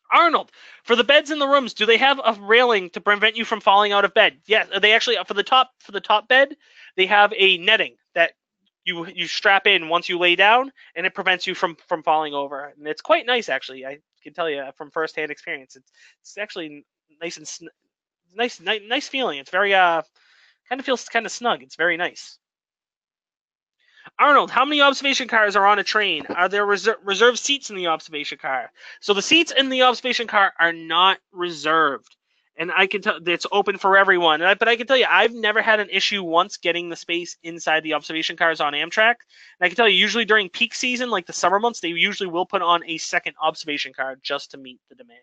Arnold, for the beds in the rooms, do they have a railing to prevent you from falling out of bed? Yes, they actually, for the top bed, they have a netting that you strap in once you lay down, and it prevents you from falling over. And it's quite nice, actually. I can tell you from firsthand experience. It's actually nice and nice feeling. It's very kind of feels kind of snug. It's very nice. Arnold, how many observation cars are on a train? Are there reserved seats in the observation car? So the seats in the observation car are not reserved. And I can tell it's open for everyone. But I can tell you, I've never had an issue once getting the space inside the observation cars on Amtrak. And I can tell you, usually during peak season, like the summer months, they usually will put on a second observation car just to meet the demand.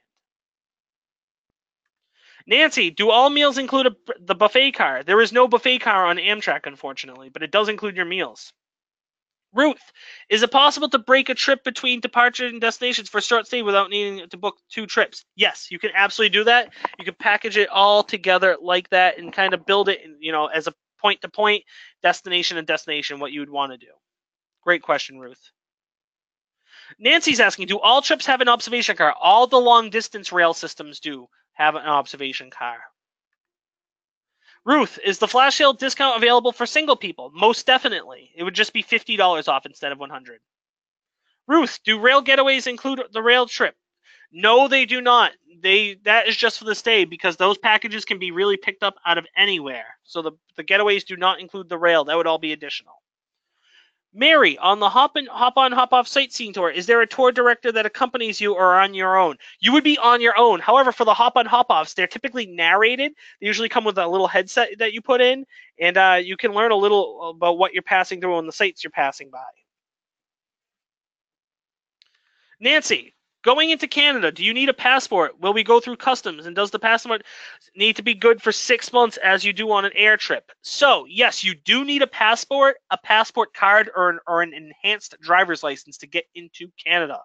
Nancy, do all meals include the buffet car? There is no buffet car on Amtrak, unfortunately, but it does include your meals. Ruth, is it possible to break a trip between departure and destinations for short stay without needing to book 2 trips? Yes, you can absolutely do that. You can package it all together like that and kind of build it, as a point-to-point, destination and destination, what you would want to do. Great question, Ruth. Nancy's asking, do all trips have an observation car? All the long-distance rail systems do have an observation car. Ruth, is the flash sale discount available for single people? Most definitely. It would just be $50 off instead of $100. Ruth, do rail getaways include the rail trip? No, they do not. That is just for the stay because those packages can be really picked up out of anywhere. So the getaways do not include the rail. That would all be additional. Mary, on the hop on, hop off sightseeing tour, is there a tour director that accompanies you or on your own? You would be on your own. However, for the hop on, hop offs, they're typically narrated. They usually come with a little headset that you put in, and you can learn a little about what you're passing through and the sites you're passing by. Nancy, going into Canada, do you need a passport? Will we go through customs? And does the passport need to be good for 6 months as you do on an air trip? So, yes, you do need a passport card, or an enhanced driver's license to get into Canada.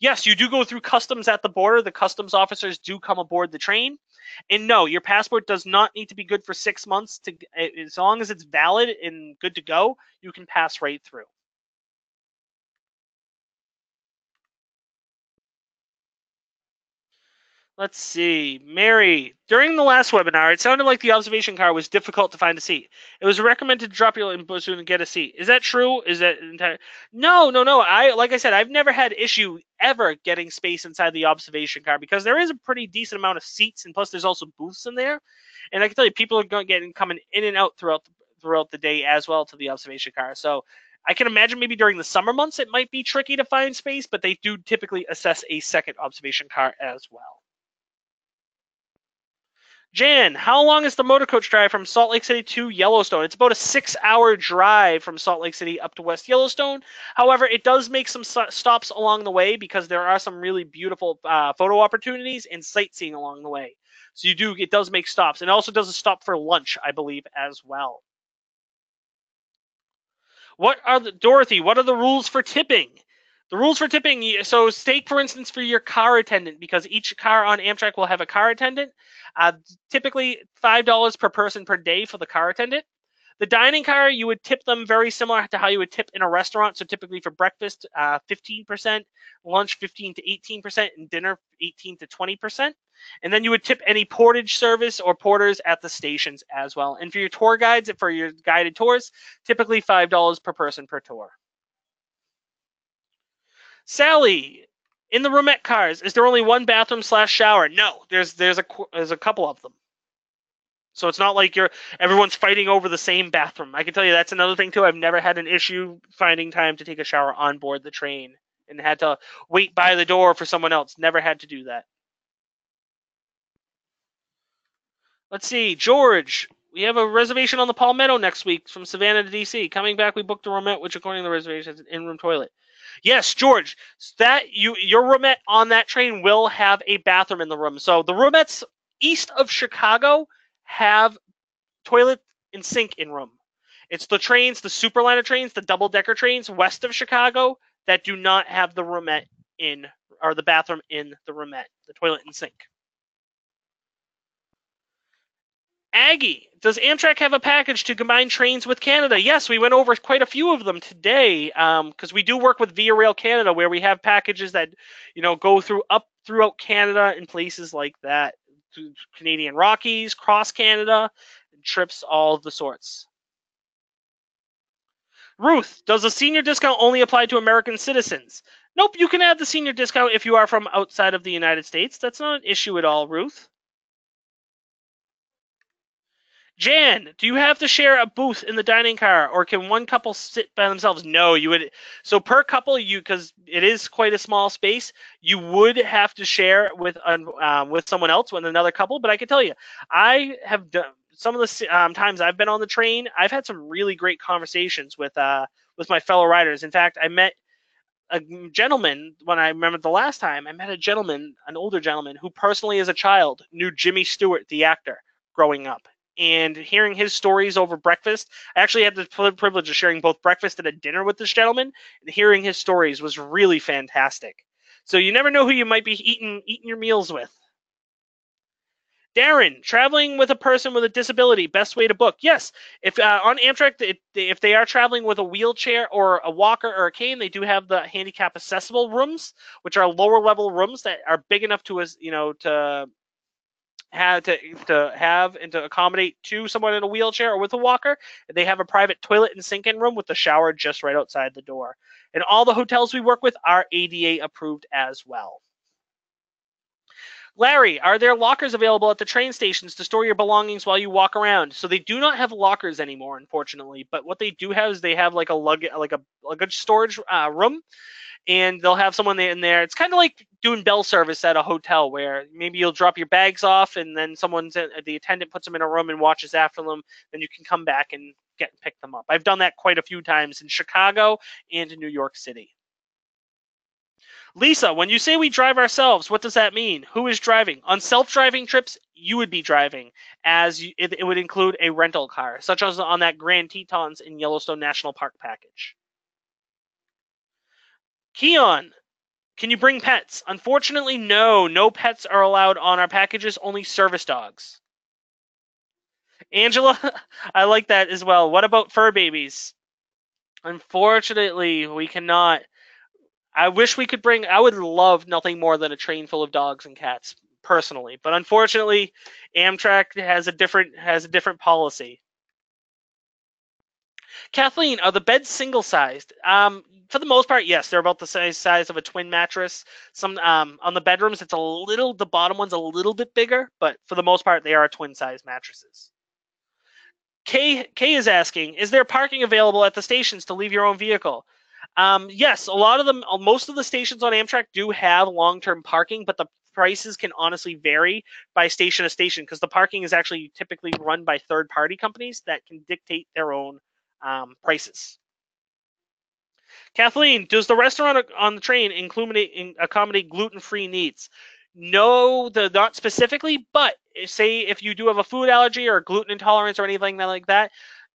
Yes, you do go through customs at the border. The customs officers do come aboard the train. And no, your passport does not need to be good for 6 months. As long as it's valid and good to go, you can pass right through. Let's see. Mary, during the last webinar, it sounded like the observation car was difficult to find a seat. It was recommended to drop your input and get a seat. Is that true? Is that entire? No. Like I said, I've never had issue ever getting space inside the observation car because there is a pretty decent amount of seats, and plus there's also booths in there. And I can tell you, people are coming in and out throughout the day as well to the observation car. So I can imagine maybe during the summer months it might be tricky to find space, but they do typically assess a second observation car as well. Jan, how long is the motor coach drive from Salt Lake City to Yellowstone? It's about a 6-hour drive from Salt Lake City up to West Yellowstone. However, it does make some stops along the way because there are some really beautiful photo opportunities and sightseeing along the way. So it does make stops, and it also does a stop for lunch, I believe, as well. Dorothy, what are the rules for tipping? The rules for tipping, so take, for instance, for your car attendant, because each car on Amtrak will have a car attendant. Typically, $5 per person per day for the car attendant. The dining car, you would tip them very similar to how you would tip in a restaurant. So typically for breakfast, 15%, lunch 15 to 18%, and dinner 18 to 20%. And then you would tip any portage service or porters at the stations as well. And for your tour guides, for your guided tours, typically $5 per person per tour. Sally, in the roomette cars, is there only one bathroom / shower? No, there's a couple of them. So it's not like everyone's fighting over the same bathroom. I can tell you that's another thing too. I've never had an issue finding time to take a shower on board the train and had to wait by the door for someone else. Never had to do that. Let's see, George. We have a reservation on the Palmetto next week from Savannah to DC. Coming back, we booked a roomette, which according to the reservation is an in-room toilet. Yes, George, your roomette on that train will have a bathroom in the room. So the roomettes east of Chicago have toilet and sink in room. It's the trains, the Superliner trains, the double-decker trains west of Chicago that do not have the roomette or the bathroom in the roomette, the toilet and sink. Aggie, does Amtrak have a package to combine trains with Canada? Yes, we went over quite a few of them today because we do work with Via Rail Canada where we have packages that go throughout Canada in places like that. Canadian Rockies, cross Canada, trips, all of the sorts. Ruth, does the senior discount only apply to American citizens? Nope, you can add the senior discount if you are from outside of the United States. That's not an issue at all, Ruth. Jan, do you have to share a booth in the dining car, or can one couple sit by themselves? No, you would. So per couple, because it is quite a small space, you would have to share with someone else, with another couple. But I can tell you, I have done some of the times I've been on the train. I've had some really great conversations with my fellow riders. In fact, I met a gentleman when I remember the last time. I met a gentleman, an older gentleman, who personally, as a child, knew Jimmy Stewart, the actor, growing up. and hearing his stories over breakfast. I actually had the privilege of sharing both breakfast and a dinner with this gentleman, and hearing his stories was really fantastic. So you never know who you might be eating your meals with. Darren, traveling with a person with a disability, best way to book. Yes, if on Amtrak, if they are traveling with a wheelchair or a walker or a cane, they do have the handicap accessible rooms, which are lower level rooms that are big enough to have and to accommodate to someone in a wheelchair or with a walker. They have a private toilet and sink-in room with the shower just right outside the door. And all the hotels we work with are ADA approved as well. Larry, are there lockers available at the train stations to store your belongings while you walk around? So they do not have lockers anymore, unfortunately. But what they do have is they have like a luggage storage room, and they'll have someone in there. It's kind of like doing bell service at a hotel, where maybe you'll drop your bags off, and then the attendant puts them in a room and watches after them. Then you can come back and pick them up. I've done that quite a few times in Chicago and in New York City. Lisa, when you say we drive ourselves, what does that mean? Who is driving? On self-driving trips, you would be driving, as it would include a rental car, such as on that Grand Tetons in Yellowstone National Park package. Keon, can you bring pets? Unfortunately, no. No pets are allowed on our packages, only service dogs. Angela, I like that as well. What about fur babies? Unfortunately, we cannot. I wish we could bring. I would love nothing more than a train full of dogs and cats, personally. But unfortunately, Amtrak has a different policy. Kathleen, are the beds single sized? For the most part, yes. They're about the size of a twin mattress. Some on the bedrooms, the bottom one's a little bit bigger, but for the most part, they are twin size mattresses. Kay is asking, is there parking available at the stations to leave your own vehicle? Yes, most of the stations on Amtrak do have long-term parking, but the prices can honestly vary by station to station, because the parking is actually typically run by third-party companies that can dictate their own prices. Kathleen, does the restaurant on the train accommodate gluten-free needs? No, not specifically, but say if you do have a food allergy or gluten intolerance or anything like that,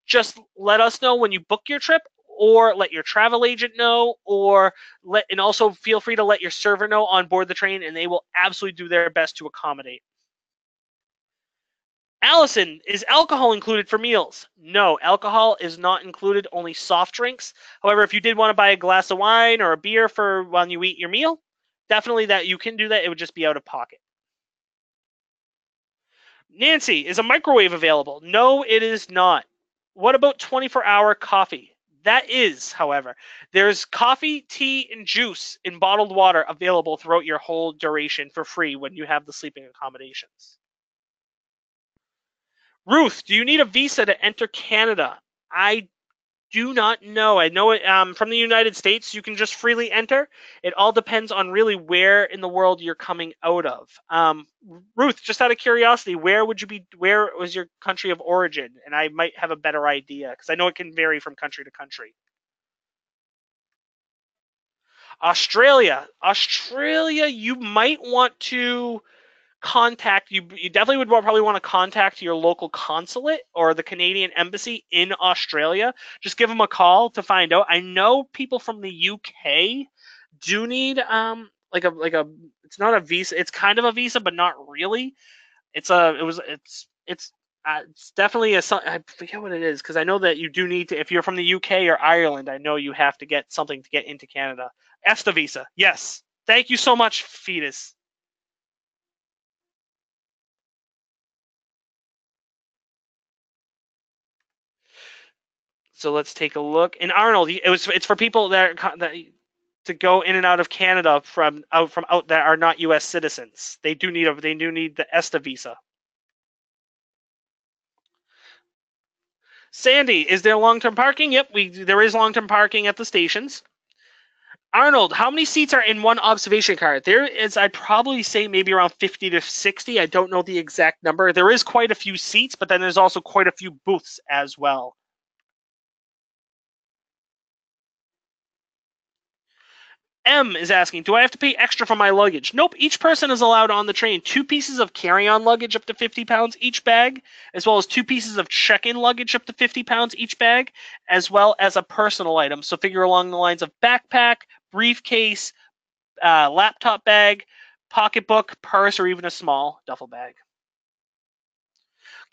just let us know when you book your trip, or let your travel agent know, and also feel free to let your server know on board the train, and they will absolutely do their best to accommodate. Allison, is alcohol included for meals? No, alcohol is not included, only soft drinks. However, if you did want to buy a glass of wine or a beer for when you eat your meal, definitely that you can do that. It would just be out of pocket. Nancy, is a microwave available? No, it is not. What about 24-hour coffee? That is, however. There's coffee, tea, and juice in bottled water available throughout your whole duration for free when you have the sleeping accommodations. Ruth, do you need a visa to enter Canada? I do not know. I know it from the United States, you can just freely enter. It all depends on really where in the world you're coming out of. Ruth, just out of curiosity, where was your country of origin? And I might have a better idea, because I know it can vary from country to country. Australia, you might want to you definitely would probably want to contact your local consulate or the Canadian embassy in Australia. Just give them a call to find out. I know people from the UK do need it's not a visa, it's kind of a visa, but not really. It's definitely I forget what it is, because I know that you do need to, if you're from the UK or Ireland, I know you have to get something to get into Canada. ESTA visa, yes. Thank you so much, Fetus. So let's take a look. In Arnold, it's for people that to go in and out of Canada from out that are not U.S. citizens. They do need the ESTA visa. Sandy, is there long-term parking? Yep, there is long-term parking at the stations. Arnold, how many seats are in one observation car? There is, I'd probably say maybe around 50 to 60. I don't know the exact number. There is quite a few seats, but then there's also quite a few booths as well. M is asking, do I have to pay extra for my luggage? Nope. Each person is allowed on the train 2 pieces of carry-on luggage up to 50 pounds each bag, as well as 2 pieces of check-in luggage up to 50 pounds each bag, as well as a personal item. So figure along the lines of backpack, briefcase, laptop bag, pocketbook, purse, or even a small duffel bag.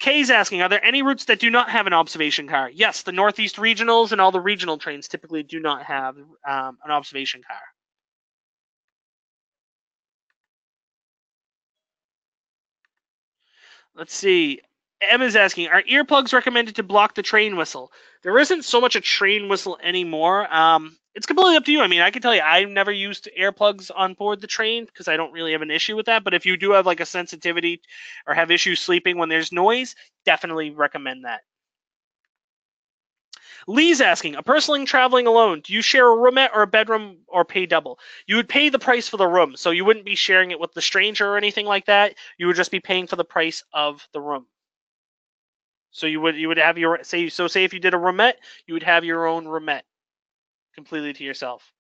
Kay's asking, are there any routes that do not have an observation car? Yes, the Northeast Regionals and all the regional trains typically do not have an observation car. Let's see. Emma's asking, are earplugs recommended to block the train whistle? There isn't so much a train whistle anymore. It's completely up to you. I mean, I can tell you, I've never used earplugs on board the train because I don't really have an issue with that. But if you do have like a sensitivity or have issues sleeping when there's noise, definitely recommend that. Lee's asking, a person traveling alone, do you share a roomette or a bedroom or pay double? You would pay the price for the room, so you wouldn't be sharing it with the stranger or anything like that. You would just be paying for the price of the room. So you would have your say if you did a roomette, you would have your own roomette completely to yourself.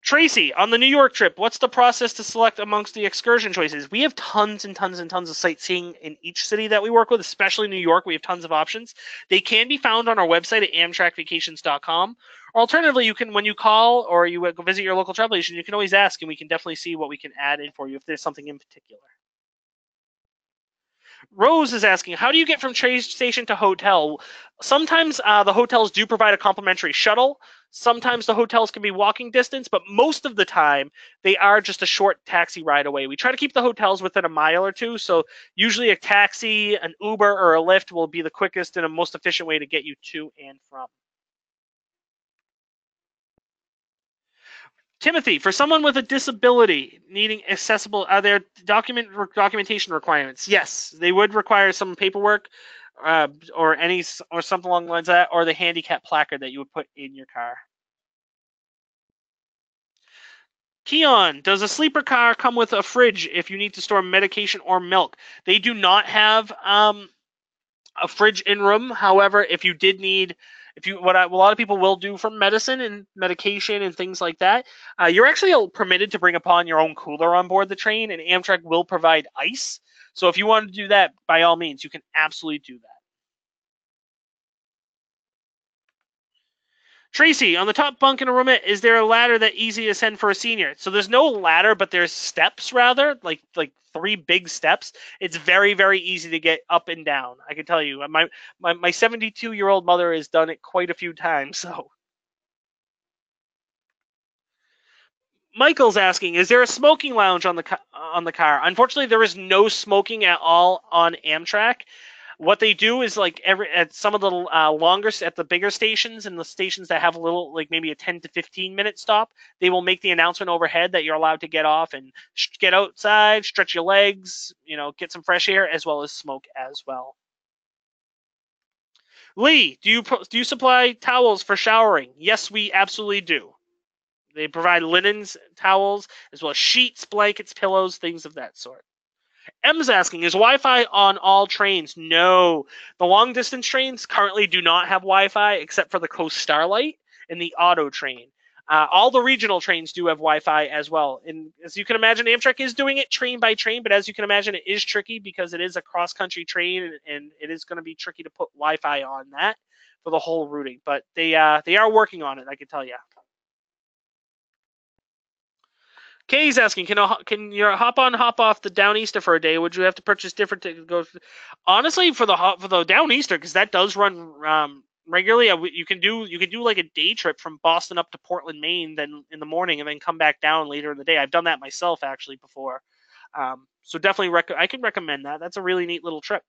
Tracy, on the New York trip, what's the process to select amongst the excursion choices? We have tons and tons and tons of sightseeing in each city that we work with, especially New York. We have tons of options. They can be found on our website at amtrakvacations.com. Or alternatively, you can, when you call or you visit your local travel agent, you can always ask, and we can definitely see what we can add in for you if there's something in particular. Rose is asking, how do you get from train station to hotel? Sometimes the hotels do provide a complimentary shuttle. Sometimes the hotels can be walking distance, but most of the time they are just a short taxi ride away. We try to keep the hotels within a mile or two, so usually a taxi, an Uber, or a Lyft will be the quickest and most efficient way to get you to and from. Timothy, for someone with a disability needing accessible, are there documentation requirements? Yes, they would require some paperwork, or something along the lines of that, or the handicap placard that you would put in your car. Keon, does a sleeper car come with a fridge if you need to store medication or milk? They do not have a fridge in room. However, if you did need, what a lot of people will do for medicine and medication and things like that, you're actually permitted to bring upon your own cooler on board the train, and Amtrak will provide ice. So if you want to do that, by all means, you can absolutely do that. Tracy, on the top bunk in a room, is there a ladder that easy to ascend for a senior? So there's no ladder, but there's steps rather, like 3 big steps. It's very, very easy to get up and down. I can tell you, my 72-year-old mother has done it quite a few times. So Michael's asking, is there a smoking lounge on the car? Unfortunately, there is no smoking at all on Amtrak. What they do is like at some of the at the bigger stations and the stations that have a little, like maybe a 10 to 15-minute stop, they will make the announcement overhead that you're allowed to get off and get outside, stretch your legs, get some fresh air, as well as smoke as well. Lee, do you supply towels for showering? Yes, we absolutely do. They provide linens, towels, as well as sheets, blankets, pillows, things of that sort. M's asking, is Wi-Fi on all trains? No. The long-distance trains currently do not have Wi-Fi except for the Coast Starlight and the Auto train. All the regional trains do have Wi-Fi as well. And as you can imagine, Amtrak is doing it train by train, but as you can imagine, it is tricky because it is a cross-country train, and it is going to be tricky to put Wi-Fi on that for the whole routing. But they are working on it, I can tell you. Kay's asking, can you hop on, hop off the Downeaster for a day? Would you have to purchase different to go? Honestly, for the Downeaster, because that does run regularly. You can do like a day trip from Boston up to Portland, Maine, then in the morning, and then come back down later in the day. I've done that myself actually before, so definitely I can recommend that. That's a really neat little trip.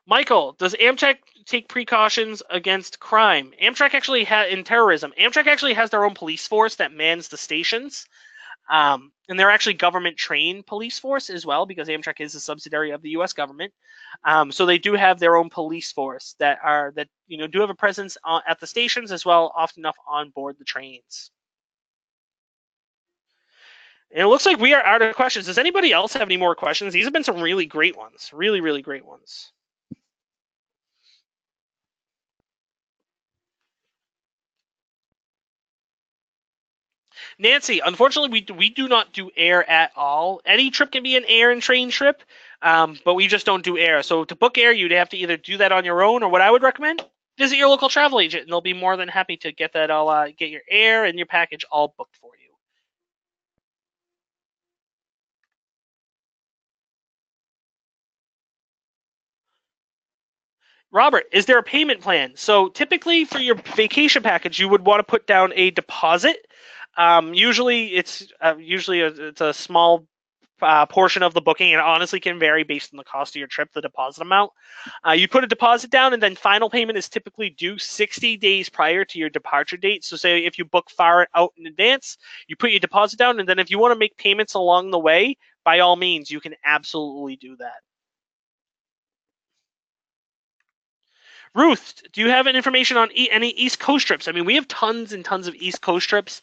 Michael, does Amtrak take precautions against crime? Amtrak actually in terrorism. Amtrak actually has their own police force that mans the stations, and they're actually government-trained police force as well because Amtrak is a subsidiary of the U.S. government. So they do have their own police force that do have a presence at the stations as well, often enough on board the trains. And it looks like we are out of questions. Does anybody else have any more questions? These have been some really great ones. Really, really great ones. Nancy, unfortunately, we do not do air at all. Any trip can be an air and train trip, but we just don't do air. So to book air, you'd have to either do that on your own, or what I would recommend, visit your local travel agent, and they'll be more than happy to get that all, get your air and your package all booked for you. Robert, is there a payment plan? So typically for your vacation package, you would want to put down a deposit. It's a small portion of the booking, and honestly can vary based on the cost of your trip, the deposit amount. You put a deposit down, and then final payment is typically due 60 days prior to your departure date. So say if you book far out in advance, you put your deposit down, and then if you want to make payments along the way, by all means, you can absolutely do that. Ruth, do you have any information on any East Coast trips? I mean, we have tons and tons of East Coast trips.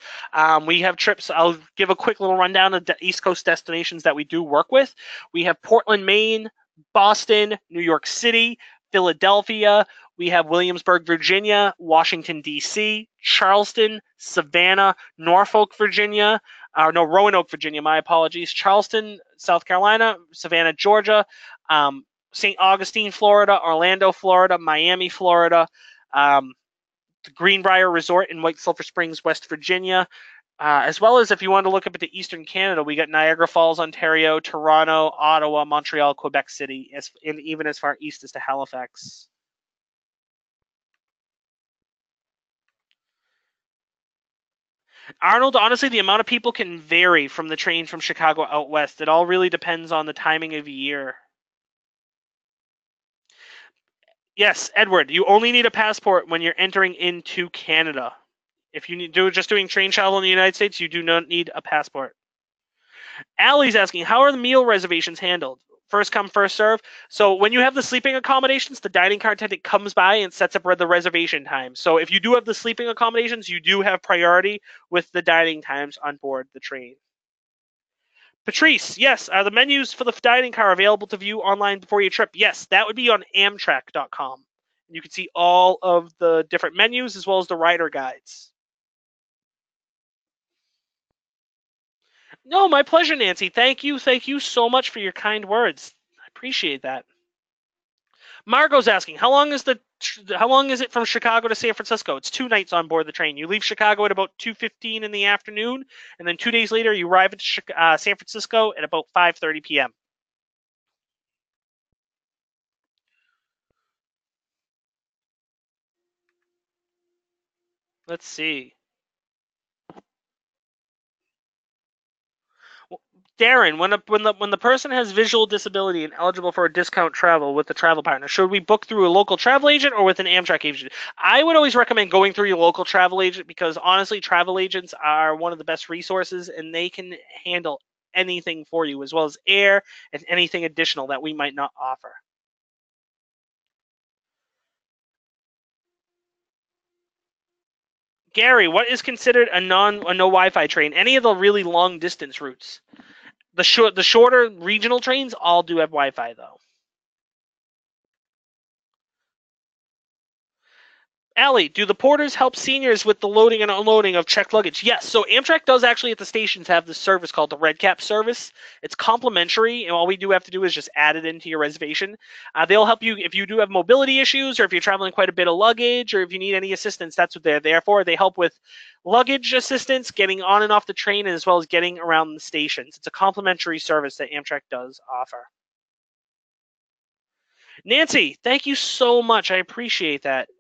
We have trips. I'll give a quick little rundown of the East Coast destinations that we do work with. We have Portland, Maine, Boston, New York City, Philadelphia. We have Williamsburg, Virginia, Washington, D.C., Charleston, Savannah, Norfolk, Virginia. No, Roanoke, Virginia. My apologies. Charleston, South Carolina, Savannah, Georgia. St. Augustine, Florida, Orlando, Florida, Miami, Florida, the Greenbrier Resort in White Sulphur Springs, West Virginia, as well as if you want to look up into Eastern Canada, we got Niagara Falls, Ontario, Toronto, Ottawa, Montreal, Quebec City, and even as far east as to Halifax. Arnold, honestly, the amount of people can vary from the train from Chicago out west. It all really depends on the timing of year. Yes, Edward, you only need a passport when you're entering into Canada. If you just doing train travel in the United States, you do not need a passport. Allie's asking, how are the meal reservations handled? First come, first serve. So when you have the sleeping accommodations, the dining car attendant comes by and sets up the reservation time. So if you do have the sleeping accommodations, you do have priority with the dining times on board the train. Patrice, yes, are the menus for the dining car available to view online before your trip? Yes, that would be on Amtrak.com. You can see all of the different menus as well as the rider guides. No, my pleasure, Nancy. Thank you. Thank you so much for your kind words. I appreciate that. Margot's asking, how long is it from Chicago to San Francisco? It's 2 nights on board the train. You leave Chicago at about 2:15 in the afternoon, and then 2 days later you arrive at San Francisco at about 5:30 p.m. Let's see. Darren, when the person has visual disability and eligible for a discount travel with the travel partner, should we book through a local travel agent or with an Amtrak agent? I would always recommend going through your local travel agent because honestly, travel agents are one of the best resources and they can handle anything for you as well as air and anything additional that we might not offer. Gary, what is considered a no Wi-Fi train? Any of the really long distance routes. The shorter regional trains all do have Wi-Fi though. Allie, do the porters help seniors with the loading and unloading of checked luggage? Yes. So Amtrak does actually at the stations have this service called the Red Cap service. It's complimentary, and all we do have to do is just add it into your reservation. They'll help you if you do have mobility issues, or if you're traveling quite a bit of luggage, or if you need any assistance. That's what they're there for. They help with luggage assistance, getting on and off the train, as well as getting around the stations. It's a complimentary service that Amtrak does offer. Nancy, thank you so much. I appreciate that.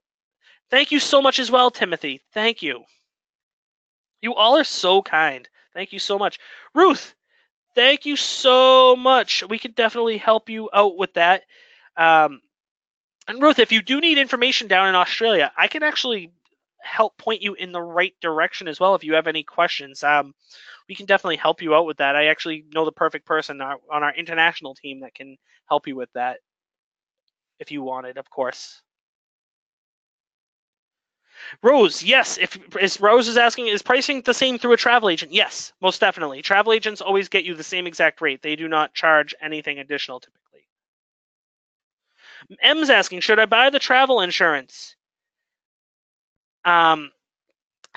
Thank you so much as well, Timothy. Thank you. You all are so kind. Thank you so much. Ruth, thank you so much. We could definitely help you out with that. And Ruth, if you do need information down in Australia, I can actually help point you in the right direction as well if you have any questions. We can definitely help you out with that. I actually know the perfect person on our international team that can help you with that if you want it, of course. Rose, yes. If Rose is asking, is pricing the same through a travel agent? Yes, most definitely. Travel agents always get you the same exact rate. They do not charge anything additional typically. M's asking, should I buy the travel insurance?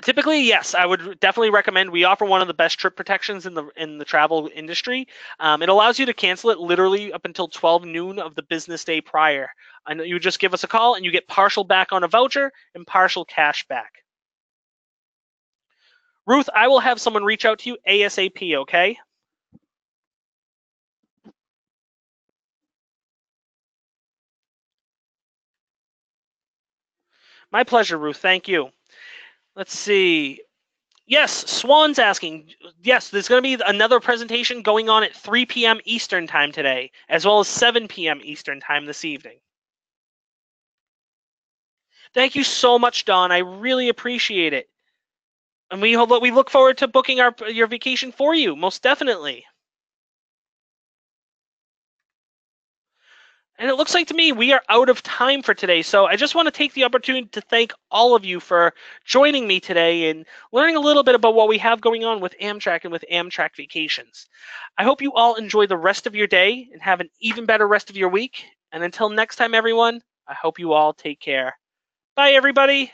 Typically, yes, I would definitely recommend. We offer one of the best trip protections in the travel industry. It allows you to cancel it literally up until 12 noon of the business day prior. And you just give us a call, and you get partial back on a voucher and partial cash back. Ruth, I will have someone reach out to you ASAP. Okay. My pleasure, Ruth. Thank you. Let's see. Yes, Swan's asking. Yes, there's going to be another presentation going on at 3 p.m. Eastern time today, as well as 7 p.m. Eastern time this evening. Thank you so much, Dawn. I really appreciate it. And we look forward to booking your vacation for you, most definitely. And it looks like to me we are out of time for today. So I just want to take the opportunity to thank all of you for joining me today and learning a little bit about what we have going on with Amtrak and with Amtrak Vacations. I hope you all enjoy the rest of your day and have an even better rest of your week. And until next time, everyone, I hope you all take care. Bye, everybody.